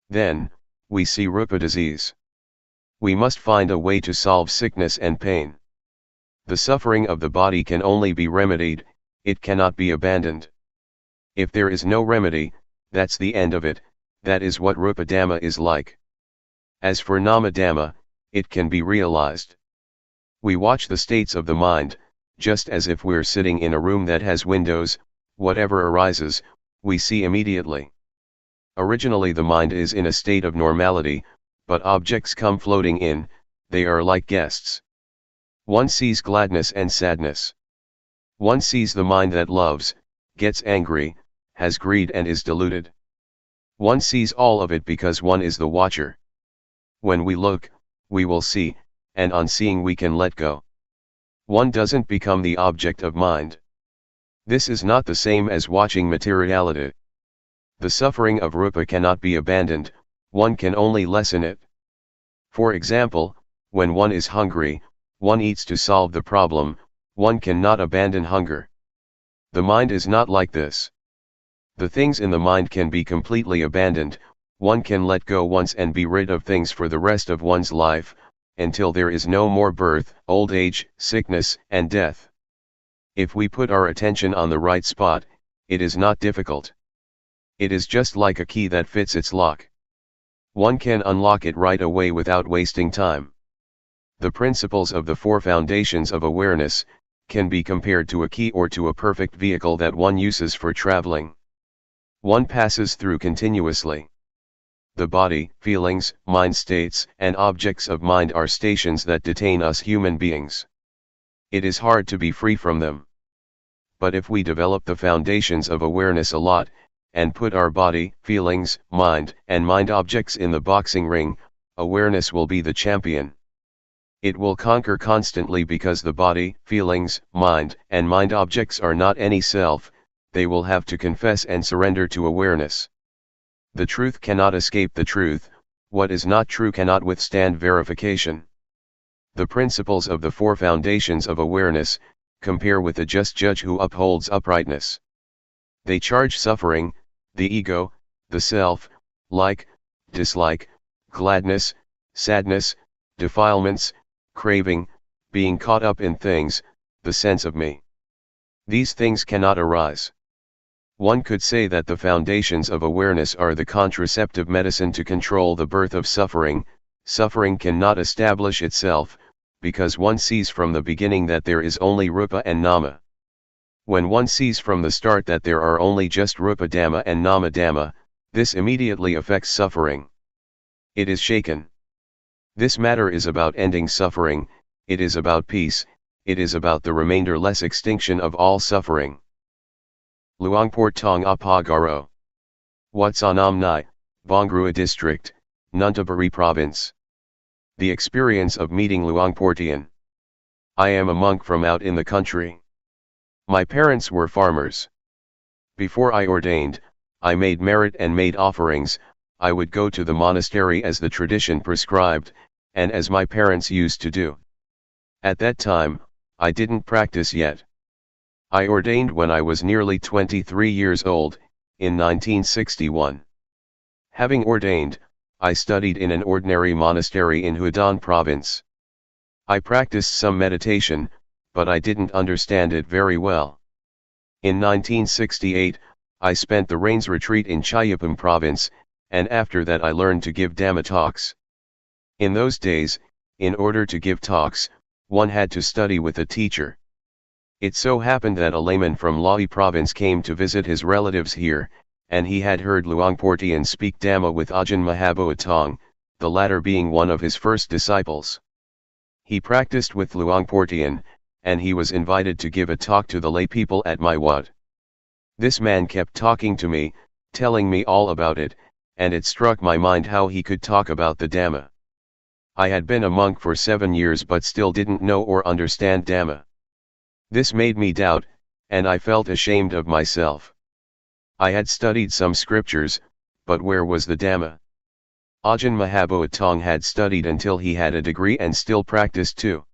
Then, we see rupa disease. We must find a way to solve sickness and pain. The suffering of the body can only be remedied, it cannot be abandoned. If there is no remedy, that's the end of it, that is what rupa dhamma is like. As for nama dhamma, it can be realized. We watch the states of the mind, just as if we're sitting in a room that has windows, whatever arises, we see immediately. Originally the mind is in a state of normality, but objects come floating in, they are like guests. One sees gladness and sadness. One sees the mind that loves, gets angry, has greed and is deluded. One sees all of it because one is the watcher. When we look, we will see, and on seeing we can let go. One doesn't become the object of mind. This is not the same as watching materiality. The suffering of rupa cannot be abandoned, one can only lessen it. For example, when one is hungry, one eats to solve the problem, one cannot abandon hunger. The mind is not like this. The things in the mind can be completely abandoned, one can let go once and be rid of things for the rest of one's life, until there is no more birth, old age, sickness, and death. If we put our attention on the right spot, it is not difficult. It is just like a key that fits its lock. One can unlock it right away without wasting time. The principles of the four foundations of awareness can be compared to a key or to a perfect vehicle that one uses for traveling. One passes through continuously. The body, feelings, mind states, and objects of mind are stations that detain us human beings. It is hard to be free from them. But if we develop the foundations of awareness a lot, and put our body, feelings, mind, and mind objects in the boxing ring, awareness will be the champion. It will conquer constantly because the body, feelings, mind, and mind objects are not any self, they will have to confess and surrender to awareness. The truth cannot escape the truth, what is not true cannot withstand verification. The principles of the four foundations of awareness compare with a just judge who upholds uprightness. They charge suffering, the ego, the self, like, dislike, gladness, sadness, defilements, craving, being caught up in things, the sense of me. These things cannot arise. One could say that the foundations of awareness are the contraceptive medicine to control the birth of suffering. Suffering cannot establish itself, because one sees from the beginning that there is only rupa and nama. When one sees from the start that there are only just rupa dhamma and nama dhamma, this immediately affects suffering. It is shaken. This matter is about ending suffering, it is about peace, it is about the remainder-less extinction of all suffering. Luangpor Teean Apagaro. Watsanam Nai, Bongrua District, Nuntaburi Province. The experience of meeting Luangpor Teean. I am a monk from out in the country. My parents were farmers. Before I ordained, I made merit and made offerings. I would go to the monastery as the tradition prescribed, and as my parents used to do. At that time, I didn't practice yet. I ordained when I was nearly 23 years old, in 1961. Having ordained, I studied in an ordinary monastery in Houdan province. I practiced some meditation, but I didn't understand it very well. In 1968, I spent the Rains retreat in Chayapam province, and after that I learned to give Dhamma talks. In those days, in order to give talks, one had to study with a teacher. It so happened that a layman from Lahi province came to visit his relatives here, and he had heard Luangpor Teean speak Dhamma with Ajahn Mahaboa Tong, the latter being one of his first disciples. He practiced with Luangpor Teean, and he was invited to give a talk to the lay people at my wat. This man kept talking to me, telling me all about it, and it struck my mind how he could talk about the Dhamma. I had been a monk for 7 years but still didn't know or understand Dhamma. This made me doubt, and I felt ashamed of myself. I had studied some scriptures, but where was the Dhamma? Ajahn Mahaboa Tong had studied until he had a degree and still practiced too.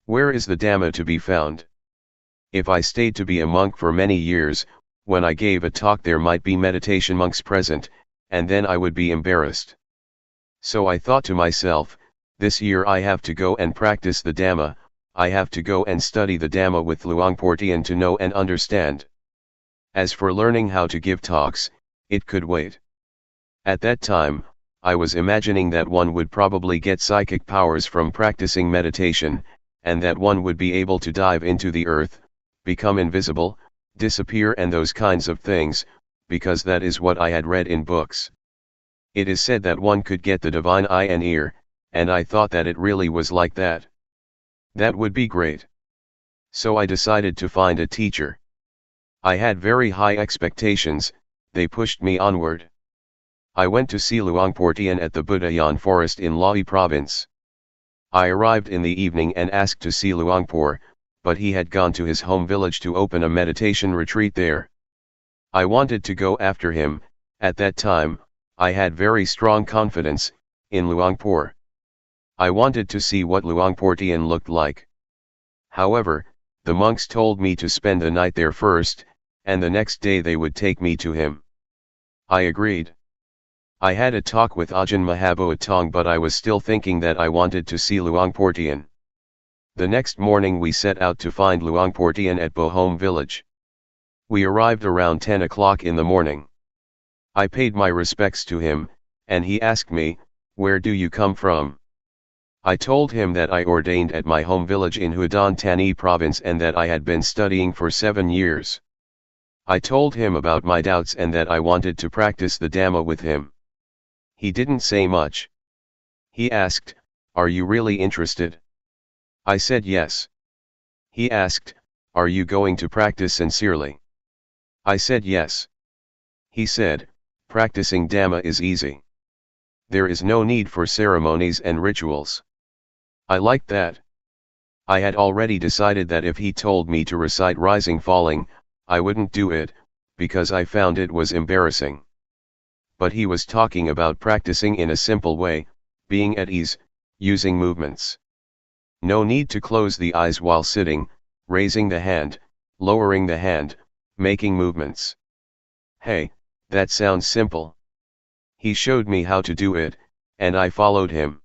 Where is the Dhamma to be found? If I stayed to be a monk for many years, when I gave a talk there might be meditation monks present, and then I would be embarrassed. So I thought to myself, this year I have to go and practice the Dhamma. I have to go and study the Dhamma with Luangpor Teean to know and understand. As for learning how to give talks, it could wait. At that time, I was imagining that one would probably get psychic powers from practicing meditation, and that one would be able to dive into the earth, become invisible, disappear and those kinds of things, because that is what I had read in books. It is said that one could get the divine eye and ear, and I thought that it really was like that. That would be great. So I decided to find a teacher. I had very high expectations, they pushed me onward. I went to see Luangpor Teean at the Budayan forest in Lahi province. I arrived in the evening and asked to see Luangpor, but he had gone to his home village to open a meditation retreat there. I wanted to go after him. At that time, I had very strong confidence in Luangpor. I wanted to see what Luangpor Teean looked like. However, the monks told me to spend the night there first, and the next day they would take me to him. I agreed. I had a talk with Ajahn Mahaboa Tong but I was still thinking that I wanted to see Luangpor Teean. The next morning we set out to find Luangpor Teean at Bohom village. We arrived around 10 o'clock in the morning. I paid my respects to him, and he asked me, "Where do you come from?" I told him that I ordained at my home village in Houdan Tani province and that I had been studying for 7 years. I told him about my doubts and that I wanted to practice the Dhamma with him. He didn't say much. He asked, "Are you really interested?" I said yes. He asked, "Are you going to practice sincerely?" I said yes. He said, "Practicing Dhamma is easy. There is no need for ceremonies and rituals." I liked that. I had already decided that if he told me to recite rising falling, I wouldn't do it, because I found it was embarrassing. But he was talking about practicing in a simple way, being at ease, using movements. No need to close the eyes while sitting, raising the hand, lowering the hand, making movements. Hey, that sounds simple. He showed me how to do it, and I followed him.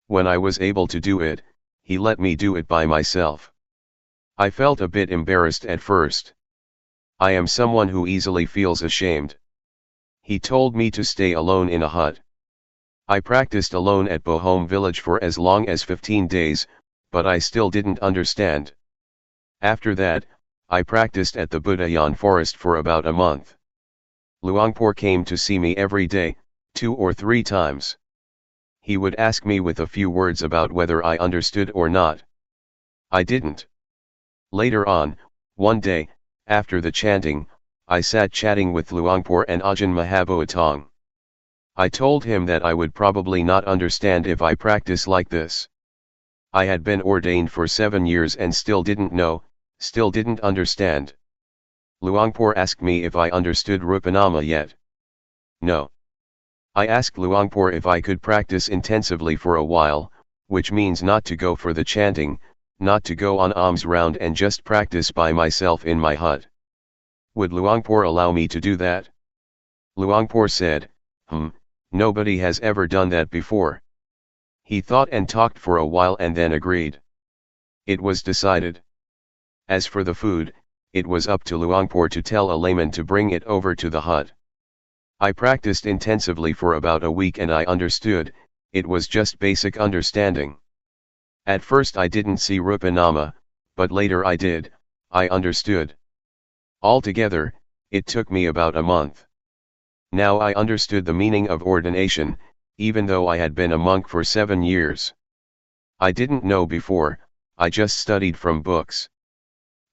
When I was able to do it, he let me do it by myself. I felt a bit embarrassed at first. I am someone who easily feels ashamed. He told me to stay alone in a hut. I practiced alone at Bohom village for as long as 15 days, but I still didn't understand. After that, I practiced at the Budayan forest for about a month. Luangpor came to see me every day, 2 or 3 times. He would ask me with a few words about whether I understood or not. I didn't. Later on, one day, after the chanting, I sat chatting with Luangpor and Ajahn Mahaboatong. I told him that I would probably not understand if I practice like this. I had been ordained for 7 years and still didn't know, still didn't understand. Luangpor asked me if I understood Rupanama yet. No. I asked Luangpor if I could practice intensively for a while, which means not to go for the chanting, not to go on alms round and just practice by myself in my hut. Would Luangpor allow me to do that? Luangpor said, nobody has ever done that before. He thought and talked for a while and then agreed. It was decided. As for the food, it was up to Luangpor to tell a layman to bring it over to the hut. I practiced intensively for about a week and I understood, it was just basic understanding. At first I didn't see Rupanama, but later I did, I understood. Altogether, it took me about a month. Now I understood the meaning of ordination, even though I had been a monk for 7 years. I didn't know before, I just studied from books.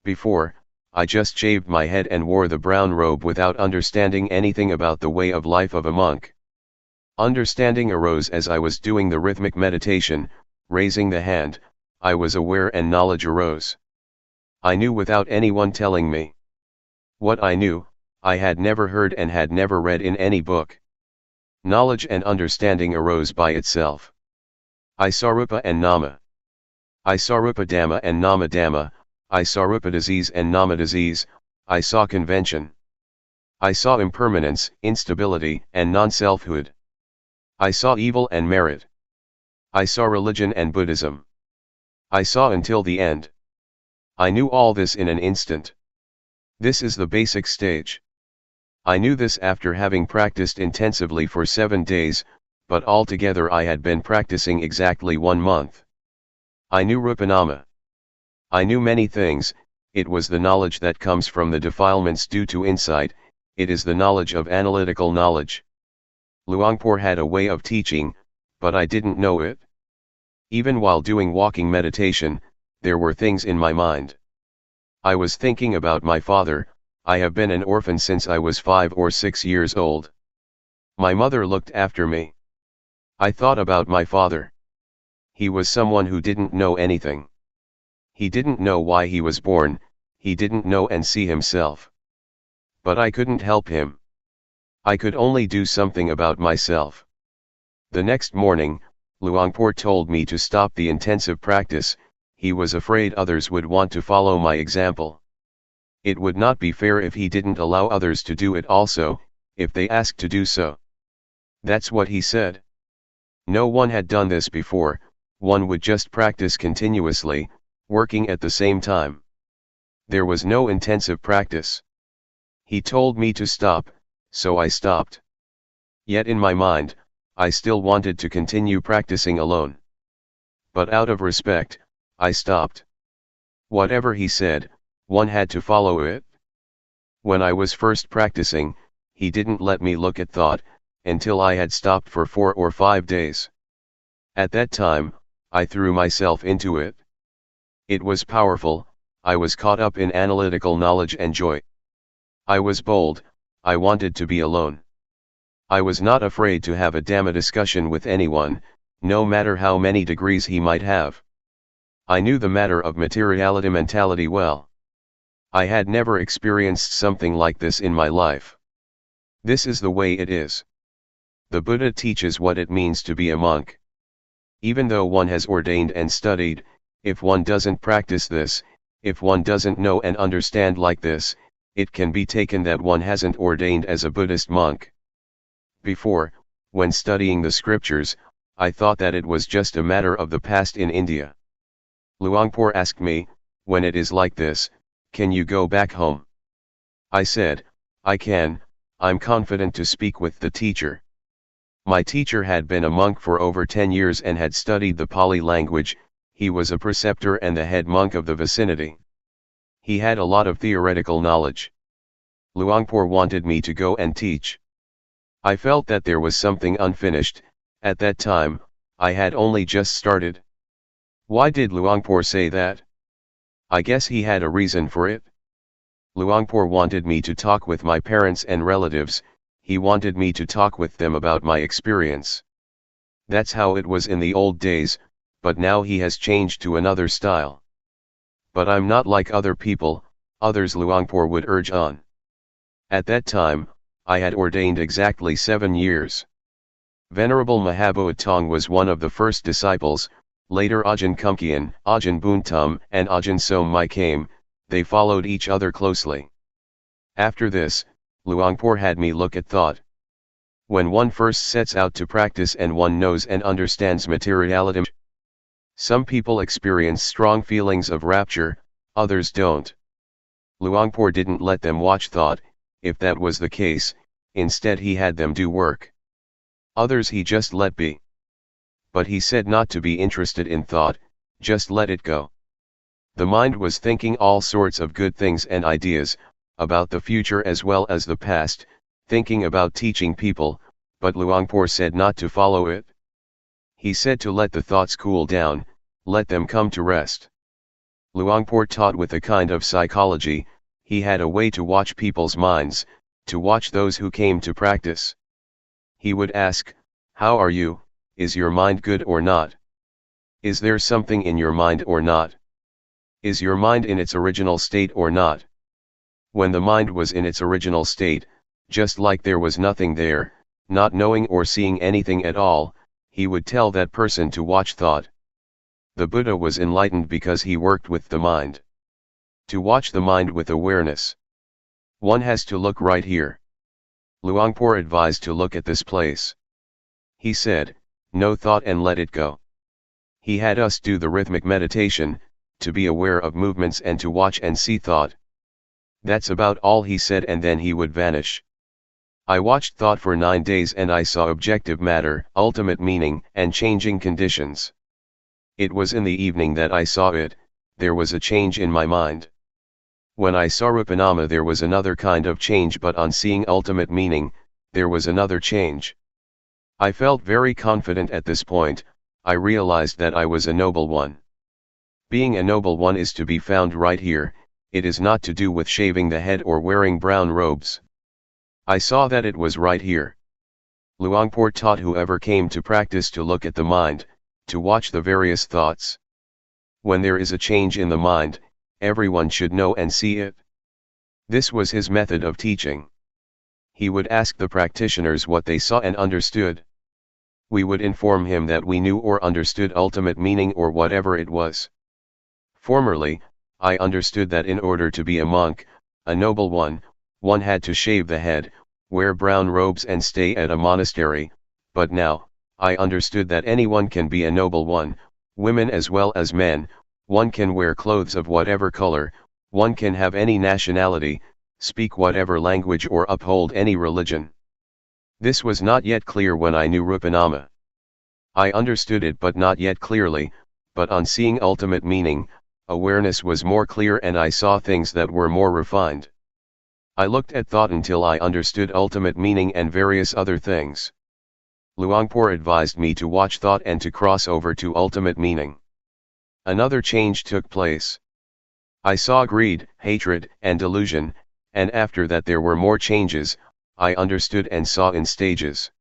Before, I just shaved my head and wore the brown robe without understanding anything about the way of life of a monk. Understanding arose as I was doing the rhythmic meditation, raising the hand, I was aware and knowledge arose. I knew without anyone telling me. What I knew, I had never heard and had never read in any book. Knowledge and understanding arose by itself. I saw Rupa and Nama. I saw Rupa Dhamma and Nama Dhamma, I saw Rupa disease and Nama disease, I saw convention. I saw impermanence, instability, and non-selfhood. I saw evil and merit. I saw religion and Buddhism. I saw until the end. I knew all this in an instant. This is the basic stage. I knew this after having practiced intensively for 7 days, but altogether I had been practicing exactly 1 month. I knew Rupanama. I knew many things, it was the knowledge that comes from the defilements due to insight, it is the knowledge of analytical knowledge. Luangpor had a way of teaching, but I didn't know it. Even while doing walking meditation, there were things in my mind. I was thinking about my father. I have been an orphan since I was 5 or 6 years old. My mother looked after me. I thought about my father. He was someone who didn't know anything. He didn't know why he was born, he didn't know and see himself. But I couldn't help him. I could only do something about myself. The next morning, Luangpor told me to stop the intensive practice, he was afraid others would want to follow my example. It would not be fair if he didn't allow others to do it also, if they asked to do so. That's what he said. No one had done this before, one would just practice continuously, working at the same time. There was no intensive practice. He told me to stop, so I stopped. Yet in my mind, I still wanted to continue practicing alone. But out of respect, I stopped. Whatever he said, one had to follow it. When I was first practicing, he didn't let me look at thought, until I had stopped for 4 or 5 days. At that time, I threw myself into it. It was powerful, I was caught up in analytical knowledge and joy. I was bold, I wanted to be alone. I was not afraid to have a Dhamma discussion with anyone, no matter how many degrees he might have. I knew the matter of materiality mentality well. I had never experienced something like this in my life. This is the way it is. The Buddha teaches what it means to be a monk. Even though one has ordained and studied, if one doesn't practice this, if one doesn't know and understand like this, it can be taken that one hasn't ordained as a Buddhist monk. Before, when studying the scriptures, I thought that it was just a matter of the past in India. Luangpor asked me, when it is like this, can you go back home? I said, I can, I'm confident to speak with the teacher. My teacher had been a monk for over 10 years and had studied the Pali language, he was a preceptor and the head monk of the vicinity. He had a lot of theoretical knowledge. Luangpor wanted me to go and teach. I felt that there was something unfinished, at that time, I had only just started. Why did Luangpor say that? I guess he had a reason for it. Luangpor wanted me to talk with my parents and relatives, he wanted me to talk with them about my experience. That's how it was in the old days, but now he has changed to another style. But I'm not like other people, others Luangpor would urge on. At that time, I had ordained exactly 7 years. Venerable Mahaboat Tong was one of the first disciples, later Ajahn Kumkian, Ajahn Buntum and Ajahn Somai came, they followed each other closely. After this, Luangpor had me look at thought. When one first sets out to practice and one knows and understands materiality, some people experience strong feelings of rapture, others don't. Luangpor didn't let them watch thought, if that was the case, instead he had them do work. Others he just let be. But he said not to be interested in thought, just let it go. The mind was thinking all sorts of good things and ideas, about the future as well as the past, thinking about teaching people, but Luangpor said not to follow it. He said to let the thoughts cool down, let them come to rest. Luangpor taught with a kind of psychology, he had a way to watch people's minds, to watch those who came to practice. He would ask, "How are you? Is your mind good or not? Is there something in your mind or not? Is your mind in its original state or not?" When the mind was in its original state, just like there was nothing there, not knowing or seeing anything at all, he would tell that person to watch thought. The Buddha was enlightened because he worked with the mind. To watch the mind with awareness, one has to look right here. Luangpor advised to look at this place. He said, "No thought and let it go." He had us do the rhythmic meditation, to be aware of movements and to watch and see thought. That's about all he said, and then he would vanish. I watched thought for 9 days and I saw objective matter, ultimate meaning, and changing conditions. It was in the evening that I saw it, there was a change in my mind. When I saw Rupanama there was another kind of change, but on seeing ultimate meaning, there was another change. I felt very confident at this point, I realized that I was a noble one. Being a noble one is to be found right here, it is not to do with shaving the head or wearing brown robes. I saw that it was right here. Luangpor taught whoever came to practice to look at the mind, to watch the various thoughts. When there is a change in the mind, everyone should know and see it. This was his method of teaching. He would ask the practitioners what they saw and understood. We would inform him that we knew or understood ultimate meaning or whatever it was. Formerly, I understood that in order to be a monk, a noble one had to shave the head, wear brown robes and stay at a monastery, but now, I understood that anyone can be a noble one, women as well as men, one can wear clothes of whatever color, one can have any nationality, speak whatever language or uphold any religion. This was not yet clear when I knew Rupanama. I understood it but not yet clearly, but on seeing ultimate meaning, awareness was more clear and I saw things that were more refined. I looked at thought until I understood ultimate meaning and various other things. Luangpor advised me to watch thought and to cross over to ultimate meaning. Another change took place. I saw greed, hatred, and delusion, and after that there were more changes, I understood and saw in stages.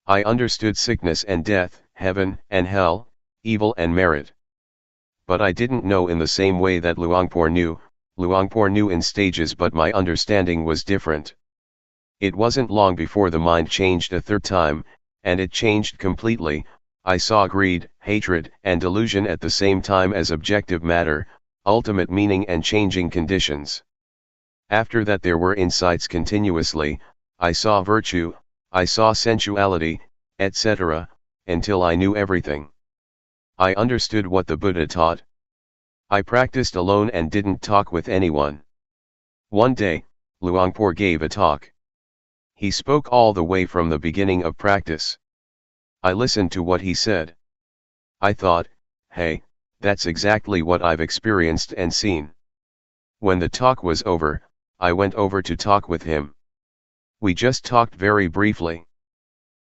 I understood sickness and death, heaven and hell, evil and merit. But I didn't know in the same way that Luangpor knew in stages, but my understanding was different. It wasn't long before the mind changed a third time, and it changed completely. I saw greed, hatred, and delusion at the same time as objective matter, ultimate meaning and changing conditions. After that there were insights continuously, I saw virtue, I saw sensuality, etc., until I knew everything. I understood what the Buddha taught. I practiced alone and didn't talk with anyone. One day, Luangpor gave a talk. He spoke all the way from the beginning of practice. I listened to what he said. I thought, hey, that's exactly what I've experienced and seen. When the talk was over, I went over to talk with him. We just talked very briefly.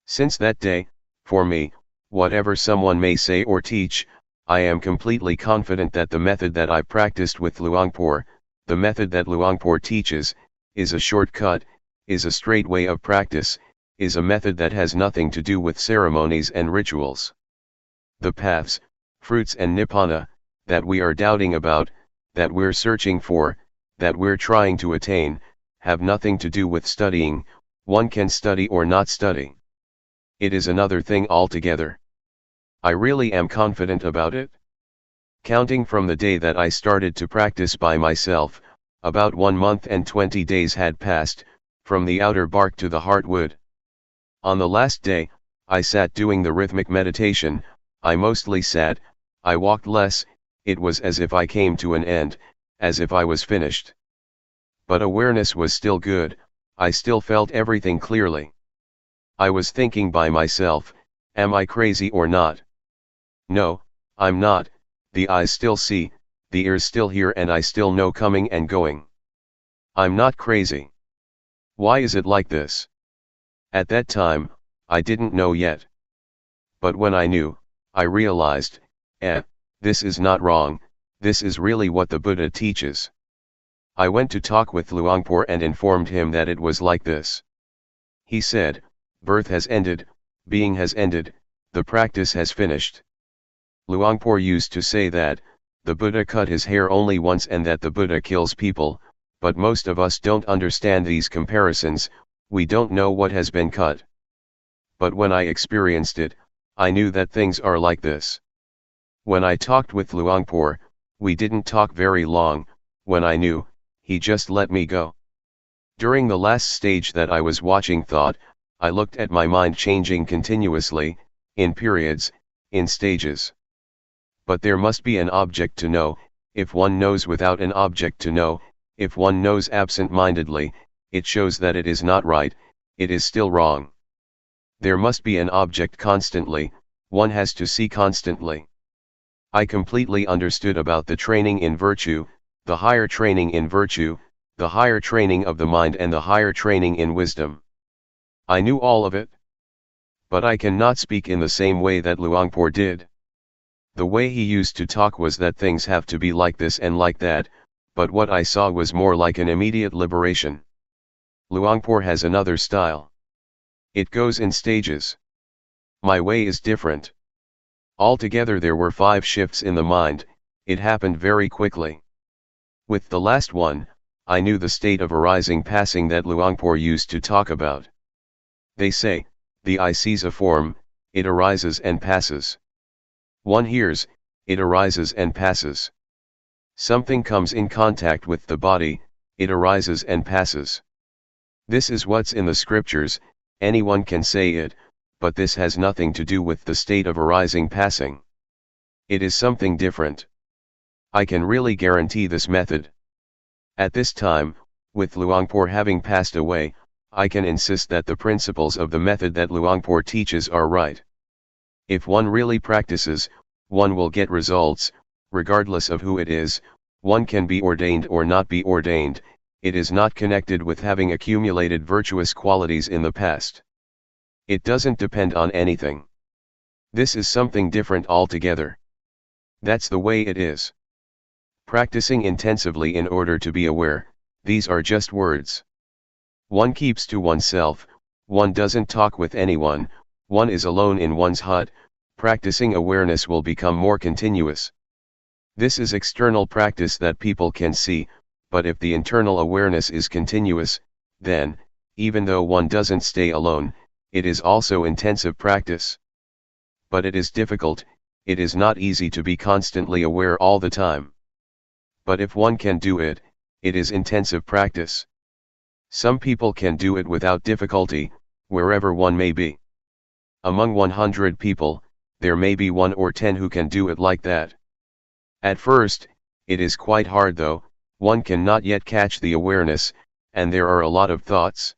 Since that day, for me, whatever someone may say or teach, I am completely confident that the method that I practiced with Luangpor, The method that Luangpor teaches, is a shortcut, is a straight way of practice, is a method that has nothing to do with ceremonies and rituals. The paths, fruits and nibbana, that we are doubting about, that we're searching for, that we're trying to attain, have nothing to do with studying. One can study or not study. It is another thing altogether. I really am confident about it. Counting from the day that I started to practice by myself, about 1 month and 20 days had passed, from the outer bark to the heartwood. On the last day, I sat doing the rhythmic meditation. I mostly sat, I walked less. It was as if I came to an end, as if I was finished. But awareness was still good, I still felt everything clearly. I was thinking by myself, am I crazy or not? No, I'm not. The eyes still see, the ears still hear, and I still know coming and going. I'm not crazy. Why is it like this? At that time, I didn't know yet. But when I knew, I realized, this is not wrong, this is really what the Buddha teaches. I went to talk with Luangpor and informed him that it was like this. He said, birth has ended, being has ended, the practice has finished. Luangpor used to say that, the Buddha cut his hair only once and that the Buddha kills people, but most of us don't understand these comparisons, we don't know what has been cut. But when I experienced it, I knew that things are like this. When I talked with Luangpor, we didn't talk very long. When I knew, he just let me go. During the last stage that I was watching thought, I looked at my mind changing continuously, in periods, in stages. But there must be an object to know. If one knows without an object to know, if one knows absent-mindedly, it shows that it is not right, it is still wrong. There must be an object constantly, one has to see constantly. I completely understood about the training in virtue, the higher training in virtue, the higher training of the mind and the higher training in wisdom. I knew all of it. But I cannot speak in the same way that Luangpor did. The way he used to talk was that things have to be like this and like that, but what I saw was more like an immediate liberation. Luangpor has another style. It goes in stages. My way is different. Altogether there were 5 shifts in the mind, it happened very quickly. With the last one, I knew the state of arising passing that Luangpor used to talk about. They say, the eye sees a form, it arises and passes. One hears, it arises and passes. Something comes in contact with the body, it arises and passes. This is what's in the scriptures, anyone can say it, but this has nothing to do with the state of arising passing. It is something different. I can really guarantee this method. At this time, with Luangpor having passed away, I can insist that the principles of the method that Luangpor teaches are right. If one really practices, one will get results, regardless of who it is. One can be ordained or not be ordained, it is not connected with having accumulated virtuous qualities in the past. It doesn't depend on anything. This is something different altogether. That's the way it is. Practicing intensively in order to be aware, these are just words. One keeps to oneself, one doesn't talk with anyone, one is alone in one's hut. Practicing awareness will become more continuous. This is external practice that people can see, but if the internal awareness is continuous, then, even though one doesn't stay alone, it is also intensive practice. But it is difficult, it is not easy to be constantly aware all the time. But if one can do it, it is intensive practice. Some people can do it without difficulty, wherever one may be. Among 100 people, there may be 1 or 10 who can do it like that. At first, it is quite hard though, one cannot yet catch the awareness, and there are a lot of thoughts.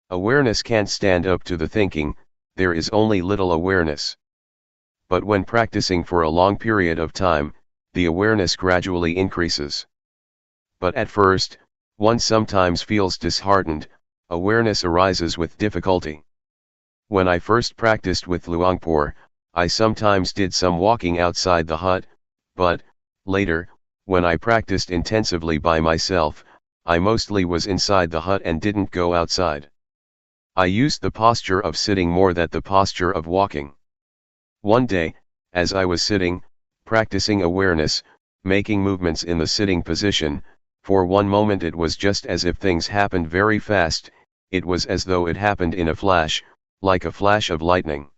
Awareness can't stand up to the thinking, there is only little awareness. But when practicing for a long period of time, the awareness gradually increases. But at first, one sometimes feels disheartened, awareness arises with difficulty. When I first practiced with Luangpor, I sometimes did some walking outside the hut, but, later, When I practiced intensively by myself, I mostly was inside the hut and didn't go outside. I used the posture of sitting more than the posture of walking. One day, as I was sitting, practicing awareness, making movements in the sitting position, for one moment it was just as if things happened very fast. It was as though it happened in a flash, like a flash of lightning.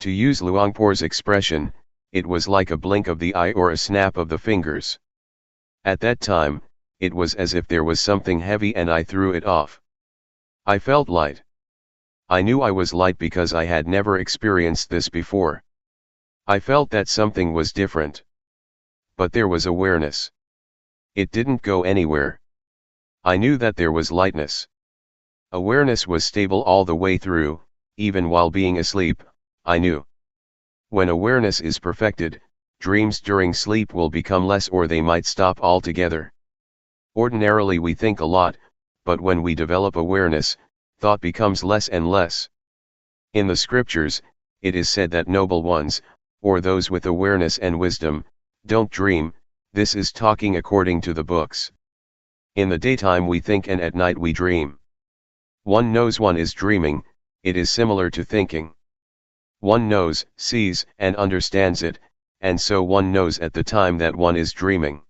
To use Luangpor's expression, it was like a blink of the eye or a snap of the fingers. At that time, it was as if there was something heavy and I threw it off. I felt light. I knew I was light because I had never experienced this before. I felt that something was different. But there was awareness. It didn't go anywhere. I knew that there was lightness. Awareness was stable all the way through, even while being asleep, I knew. When awareness is perfected, dreams during sleep will become less or they might stop altogether. Ordinarily we think a lot, but when we develop awareness, thought becomes less and less. In the scriptures, it is said that noble ones, or those with awareness and wisdom, don't dream. This is talking according to the books. In the daytime we think and at night we dream. One knows one is dreaming, it is similar to thinking. One knows, sees, and understands it, and so one knows at the time that one is dreaming.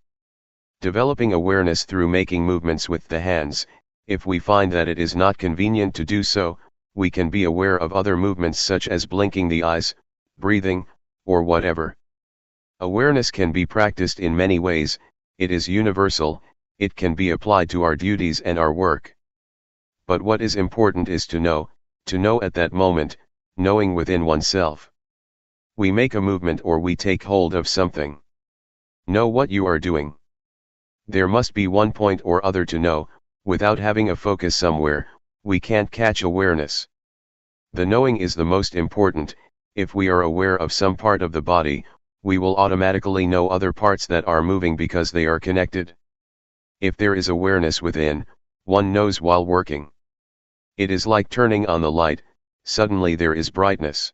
Developing awareness through making movements with the hands, if we find that it is not convenient to do so, we can be aware of other movements such as blinking the eyes, breathing, or whatever. Awareness can be practiced in many ways, it is universal, it can be applied to our duties and our work. But what is important is to know at that moment, knowing within oneself. We make a movement or we take hold of something. Know what you are doing. There must be one point or other to know, without having a focus somewhere, we can't catch awareness. The knowing is the most important. If we are aware of some part of the body, we will automatically know other parts that are moving because they are connected. If there is awareness within, one knows while working. It is like turning on the light, suddenly there is brightness.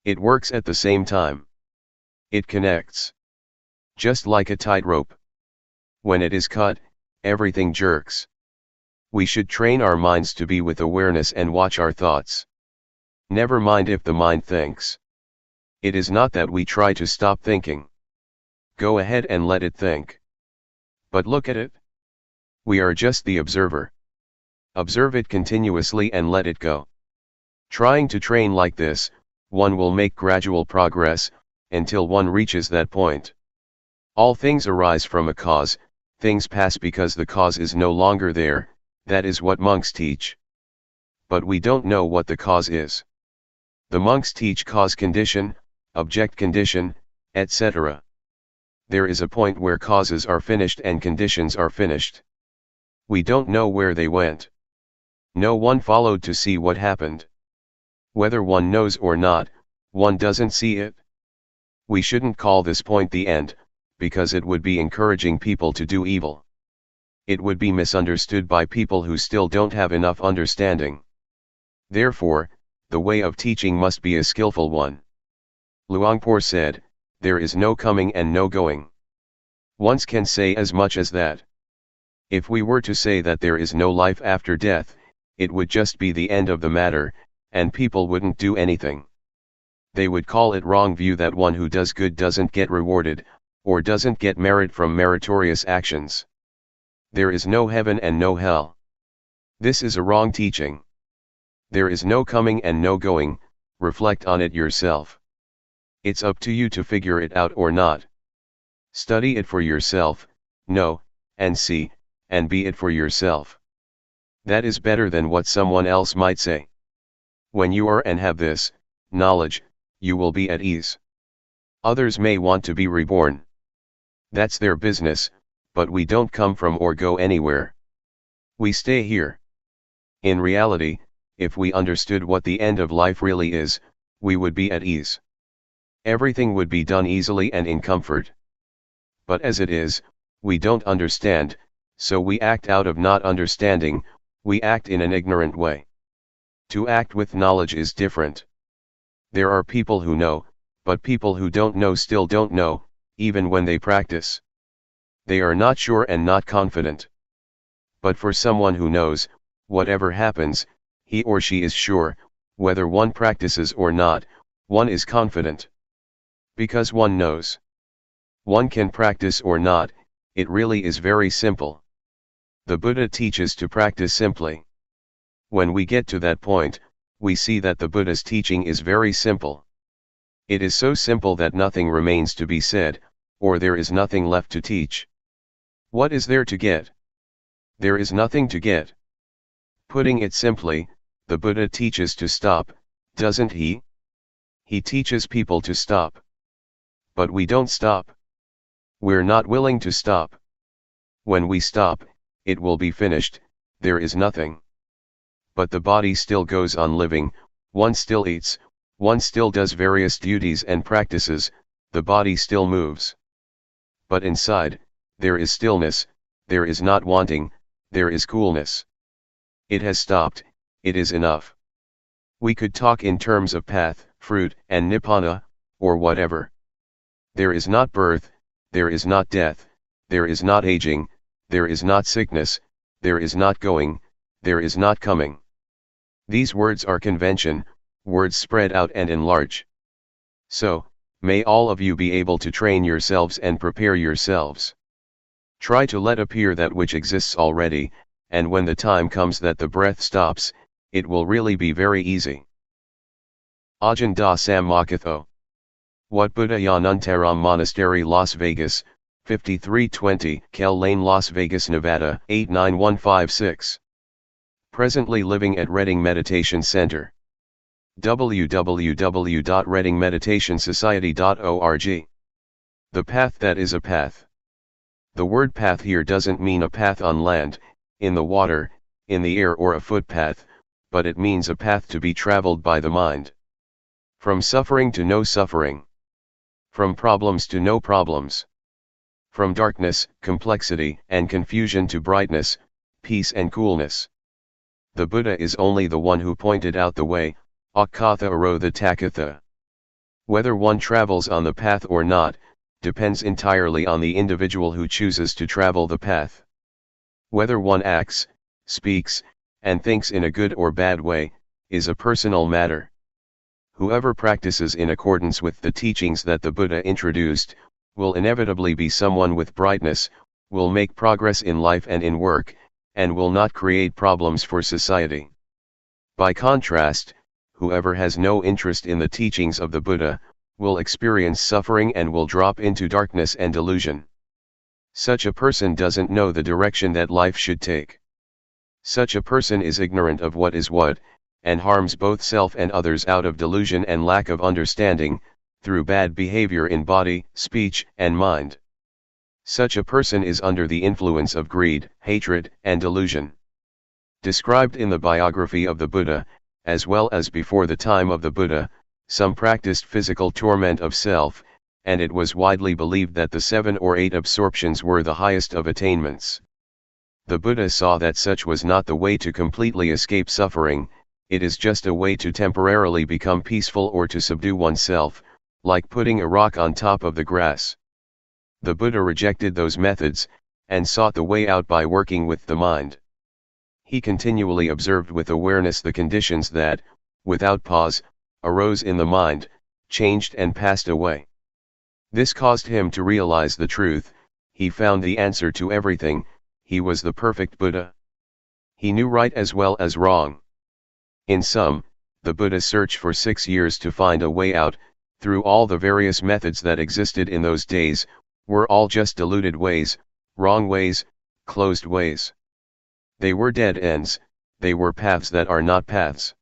It works at the same time. It connects. Just like a tightrope. When it is cut, everything jerks. We should train our minds to be with awareness and watch our thoughts. Never mind if the mind thinks. It is not that we try to stop thinking. Go ahead and let it think. But look at it. We are just the observer. Observe it continuously and let it go. Trying to train like this, one will make gradual progress, until one reaches that point. All things arise from a cause, things pass because the cause is no longer there, that is what monks teach. But we don't know what the cause is. The monks teach cause condition, object condition, etc. There is a point where causes are finished and conditions are finished. We don't know where they went. No one followed to see what happened. Whether one knows or not, one doesn't see it. We shouldn't call this point the end, because it would be encouraging people to do evil. It would be misunderstood by people who still don't have enough understanding. Therefore, the way of teaching must be a skillful one. Luangpor said, "There is no coming and no going." One can say as much as that. If we were to say that there is no life after death, it would just be the end of the matter, and people wouldn't do anything. They would call it wrong view that one who does good doesn't get rewarded, or doesn't get merit from meritorious actions. There is no heaven and no hell. This is a wrong teaching. There is no coming and no going, reflect on it yourself. It's up to you to figure it out or not. Study it for yourself, know, and see, and be it for yourself. That is better than what someone else might say. When you are and have this knowledge, you will be at ease. Others may want to be reborn. That's their business, but we don't come from or go anywhere. We stay here. In reality, if we understood what the end of life really is, we would be at ease. Everything would be done easily and in comfort. But as it is, we don't understand, so we act out of not understanding, we act in an ignorant way. To act with knowledge is different. There are people who know, but people who don't know still don't know, even when they practice. They are not sure and not confident. But for someone who knows, whatever happens, he or she is sure, whether one practices or not, one is confident. Because one knows. One can practice or not, it really is very simple. The Buddha teaches to practice simply. When we get to that point, we see that the Buddha's teaching is very simple. It is so simple that nothing remains to be said, or there is nothing left to teach. What is there to get? There is nothing to get. Putting it simply, the Buddha teaches to stop, doesn't he? He teaches people to stop. But we don't stop. We're not willing to stop. When we stop, it will be finished, there is nothing. But the body still goes on living, one still eats, one still does various duties and practices, the body still moves. But inside, there is stillness, there is not wanting, there is coolness. It has stopped, it is enough. We could talk in terms of path, fruit, and nibbana, or whatever. There is not birth, there is not death, there is not aging, there is not sickness, there is not going, there is not coming. These words are convention, words spread out and enlarge. So, may all of you be able to train yourselves and prepare yourselves. Try to let appear that which exists already, and when the time comes that the breath stops, it will really be very easy. Ajahn Da Sammakatho. Wat Buddha Yanuntaram Monastery, Las Vegas, 5320 Kell Lane, Las Vegas, Nevada, 89156. Presently living at Reading Meditation Center. www.readingmeditationsociety.org. The path that is a path. The word path here doesn't mean a path on land, in the water, in the air, or a footpath, but it means a path to be traveled by the mind. From suffering to no suffering. From problems to no problems. From darkness, complexity, and confusion to brightness, peace and coolness. The Buddha is only the one who pointed out the way, Akatha Aro the Takatha. Whether one travels on the path or not, depends entirely on the individual who chooses to travel the path. Whether one acts, speaks, and thinks in a good or bad way, is a personal matter. Whoever practices in accordance with the teachings that the Buddha introduced, will inevitably be someone with brightness, will make progress in life and in work, and will not create problems for society. By contrast, whoever has no interest in the teachings of the Buddha, will experience suffering and will drop into darkness and delusion. Such a person doesn't know the direction that life should take. Such a person is ignorant of what is what, and harms both self and others out of delusion and lack of understanding, through bad behavior in body, speech, and mind. Such a person is under the influence of greed, hatred, and delusion. Described in the biography of the Buddha, as well as before the time of the Buddha, some practiced physical torment of self, and it was widely believed that the 7 or 8 absorptions were the highest of attainments. The Buddha saw that such was not the way to completely escape suffering, it is just a way to temporarily become peaceful or to subdue oneself, like putting a rock on top of the grass. The Buddha rejected those methods, and sought the way out by working with the mind. He continually observed with awareness the conditions that, without pause, arose in the mind, changed and passed away. This caused him to realize the truth, he found the answer to everything, he was the perfect Buddha. He knew right as well as wrong. In sum, the Buddha searched for 6 years to find a way out, through all the various methods that existed in those days, were all just deluded ways, wrong ways, closed ways. They were dead ends, they were paths that are not paths.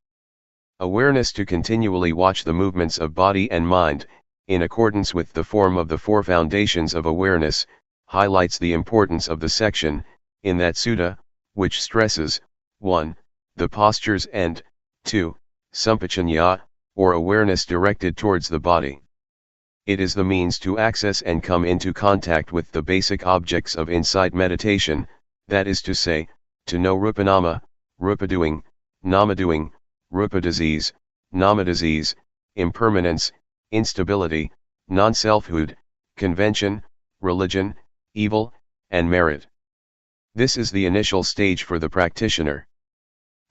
Awareness to continually watch the movements of body and mind, in accordance with the form of the 4 foundations of awareness, highlights the importance of the section, in that sutta, which stresses, 1. The postures and, 2. Sampajanya, or awareness directed towards the body. It is the means to access and come into contact with the basic objects of insight meditation, that is to say, to know rupanama, rupa-doing, nama-doing, rupa-disease, nama-disease, impermanence, instability, non-selfhood, convention, religion, evil, and merit. This is the initial stage for the practitioner.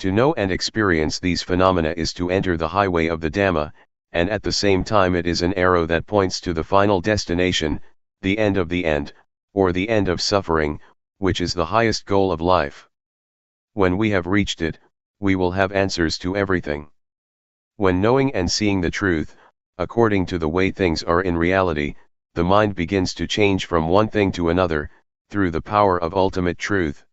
To know and experience these phenomena is to enter the highway of the Dhamma, and at the same time it is an arrow that points to the final destination, the end of the end, or the end of suffering, which is the highest goal of life. When we have reached it, we will have answers to everything. When knowing and seeing the truth, according to the way things are in reality, the mind begins to change from one thing to another, through the power of ultimate truth.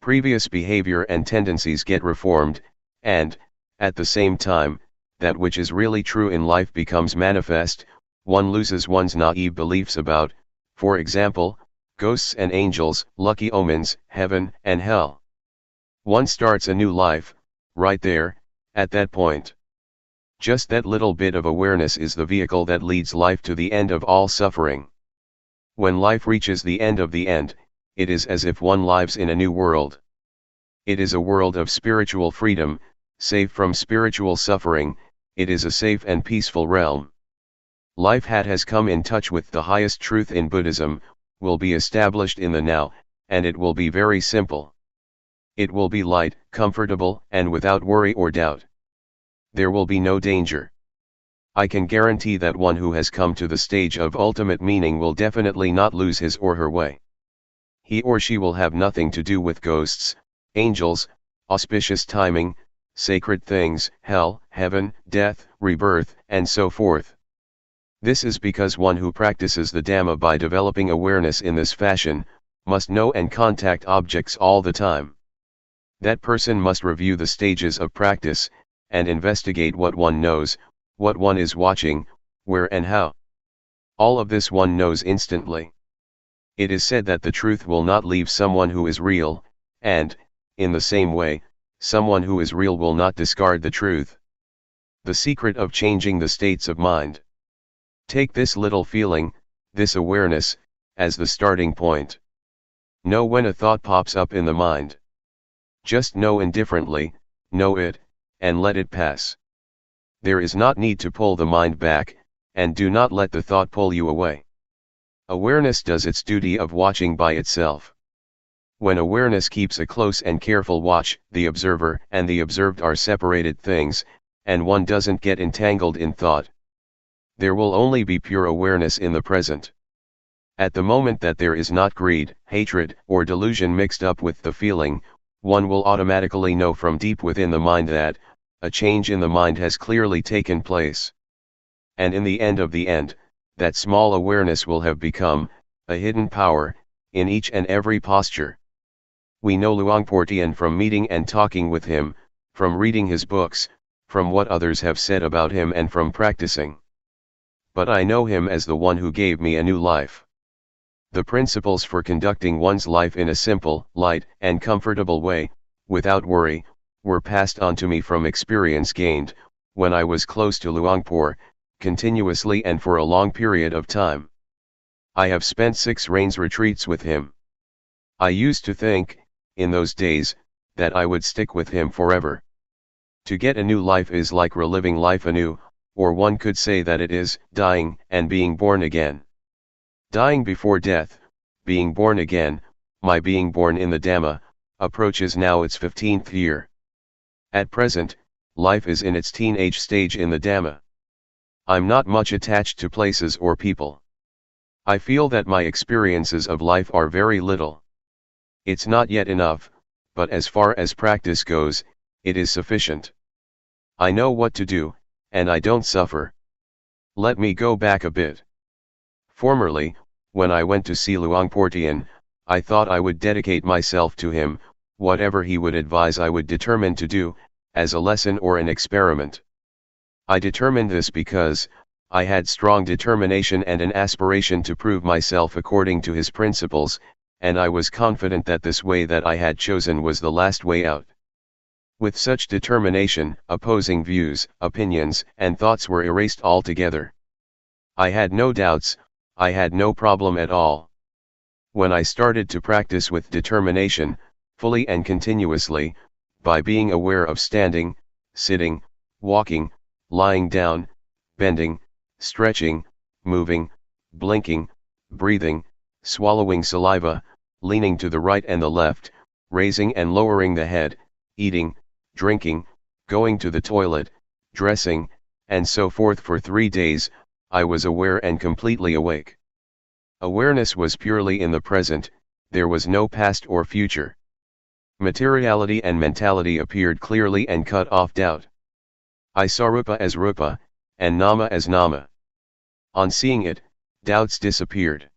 Previous behavior and tendencies get reformed, and, at the same time, that which is really true in life becomes manifest. One loses one's naive beliefs about, for example, ghosts and angels, lucky omens, heaven and hell. One starts a new life, right there, at that point. Just that little bit of awareness is the vehicle that leads life to the end of all suffering. When life reaches the end of the end, it is as if one lives in a new world. It is a world of spiritual freedom, safe from spiritual suffering. It is a safe and peaceful realm. Life has come in touch with the highest truth in Buddhism, will be established in the now, and it will be very simple. It will be light, comfortable, and without worry or doubt. There will be no danger. I can guarantee that one who has come to the stage of ultimate meaning will definitely not lose his or her way. He or she will have nothing to do with ghosts, angels, auspicious timing, sacred things, hell, heaven, death, rebirth, and so forth. This is because one who practices the Dhamma by developing awareness in this fashion, must know and contact objects all the time. That person must review the stages of practice, and investigate what one knows, what one is watching, where and how. All of this one knows instantly. It is said that the truth will not leave someone who is real, and, in the same way, someone who is real will not discard the truth. The secret of changing the states of mind. Take this little feeling, this awareness, as the starting point. Know when a thought pops up in the mind. Just know indifferently, know it, and let it pass. There is not need to pull the mind back, and do not let the thought pull you away. Awareness does its duty of watching by itself. When awareness keeps a close and careful watch, the observer and the observed are separated things, and one doesn't get entangled in thought. There will only be pure awareness in the present. At the moment that there is not greed, hatred, or delusion mixed up with the feeling, one will automatically know from deep within the mind that, a change in the mind has clearly taken place. And in the end of the end, that small awareness will have become, a hidden power, in each and every posture. We know Luangpor Teean from meeting and talking with him, from reading his books, from what others have said about him and from practicing. But I know him as the one who gave me a new life. The principles for conducting one's life in a simple, light, and comfortable way, without worry, were passed on to me from experience gained, when I was close to Luangpor, continuously and for a long period of time. I have spent 6 rains retreats with him. I used to think, in those days, that I would stick with him forever. To get a new life is like reliving life anew, or one could say that it is dying and being born again. Dying before death, being born again, my being born in the Dhamma, approaches now its 15th year. At present, life is in its teenage stage in the Dhamma. I'm not much attached to places or people. I feel that my experiences of life are very little. It's not yet enough, but as far as practice goes, it is sufficient. I know what to do, and I don't suffer. Let me go back a bit. Formerly, when I went to see Luangpor Teean, I thought I would dedicate myself to him, whatever he would advise I would determine to do, as a lesson or an experiment. I determined this because, I had strong determination and an aspiration to prove myself according to his principles, and I was confident that this way that I had chosen was the last way out. With such determination, opposing views, opinions, and thoughts were erased altogether. I had no doubts, I had no problem at all. When I started to practice with determination, fully and continuously, by being aware of standing, sitting, walking, lying down, bending, stretching, moving, blinking, breathing, swallowing saliva, leaning to the right and the left, raising and lowering the head, eating, drinking, going to the toilet, dressing, and so forth for 3 days. I was aware and completely awake. Awareness was purely in the present, there was no past or future. Materiality and mentality appeared clearly and cut off doubt. I saw Rupa as Rupa, and Nama as Nama. On seeing it, doubts disappeared.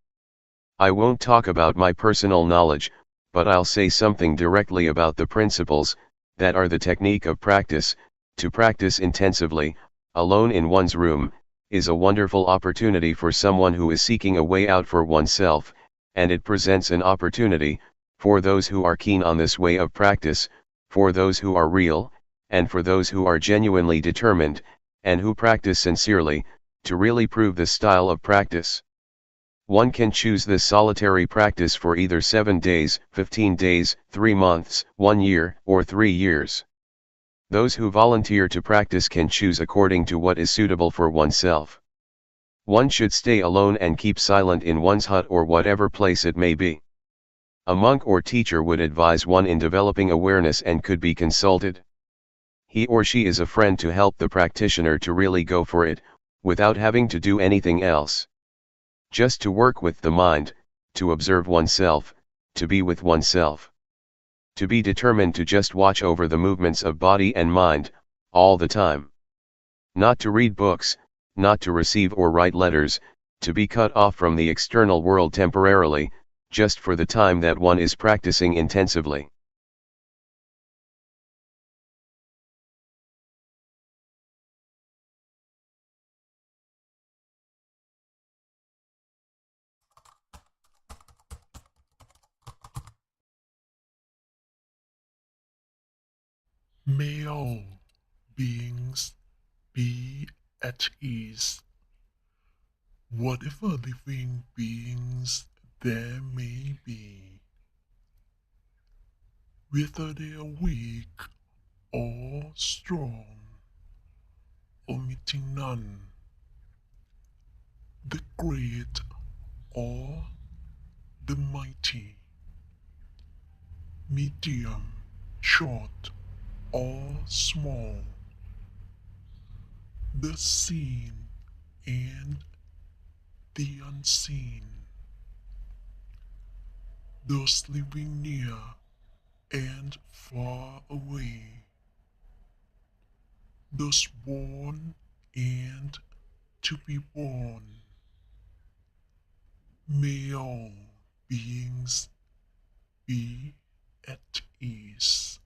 I won't talk about my personal knowledge, but I'll say something directly about the principles, that are the technique of practice. To practice intensively, alone in one's room, is a wonderful opportunity for someone who is seeking a way out for oneself, and it presents an opportunity, for those who are keen on this way of practice, for those who are real, and for those who are genuinely determined, and who practice sincerely, to really prove the style of practice. One can choose this solitary practice for either 7 days, 15 days, 3 months, 1 year, or 3 years. Those who volunteer to practice can choose according to what is suitable for oneself. One should stay alone and keep silent in one's hut or whatever place it may be. A monk or teacher would advise one in developing awareness and could be consulted. He or she is a friend to help the practitioner to really go for it, without having to do anything else. Just to work with the mind, to observe oneself, to be with oneself. To be determined to just watch over the movements of body and mind, all the time. Not to read books, not to receive or write letters, to be cut off from the external world temporarily, just for the time that one is practicing intensively. May all beings be at ease. Whatever living beings there may be, whether they are weak or strong, omitting none, the great or the mighty, medium, short or small, the seen and the unseen, those living near and far away, those born and to be born. May all beings be at ease.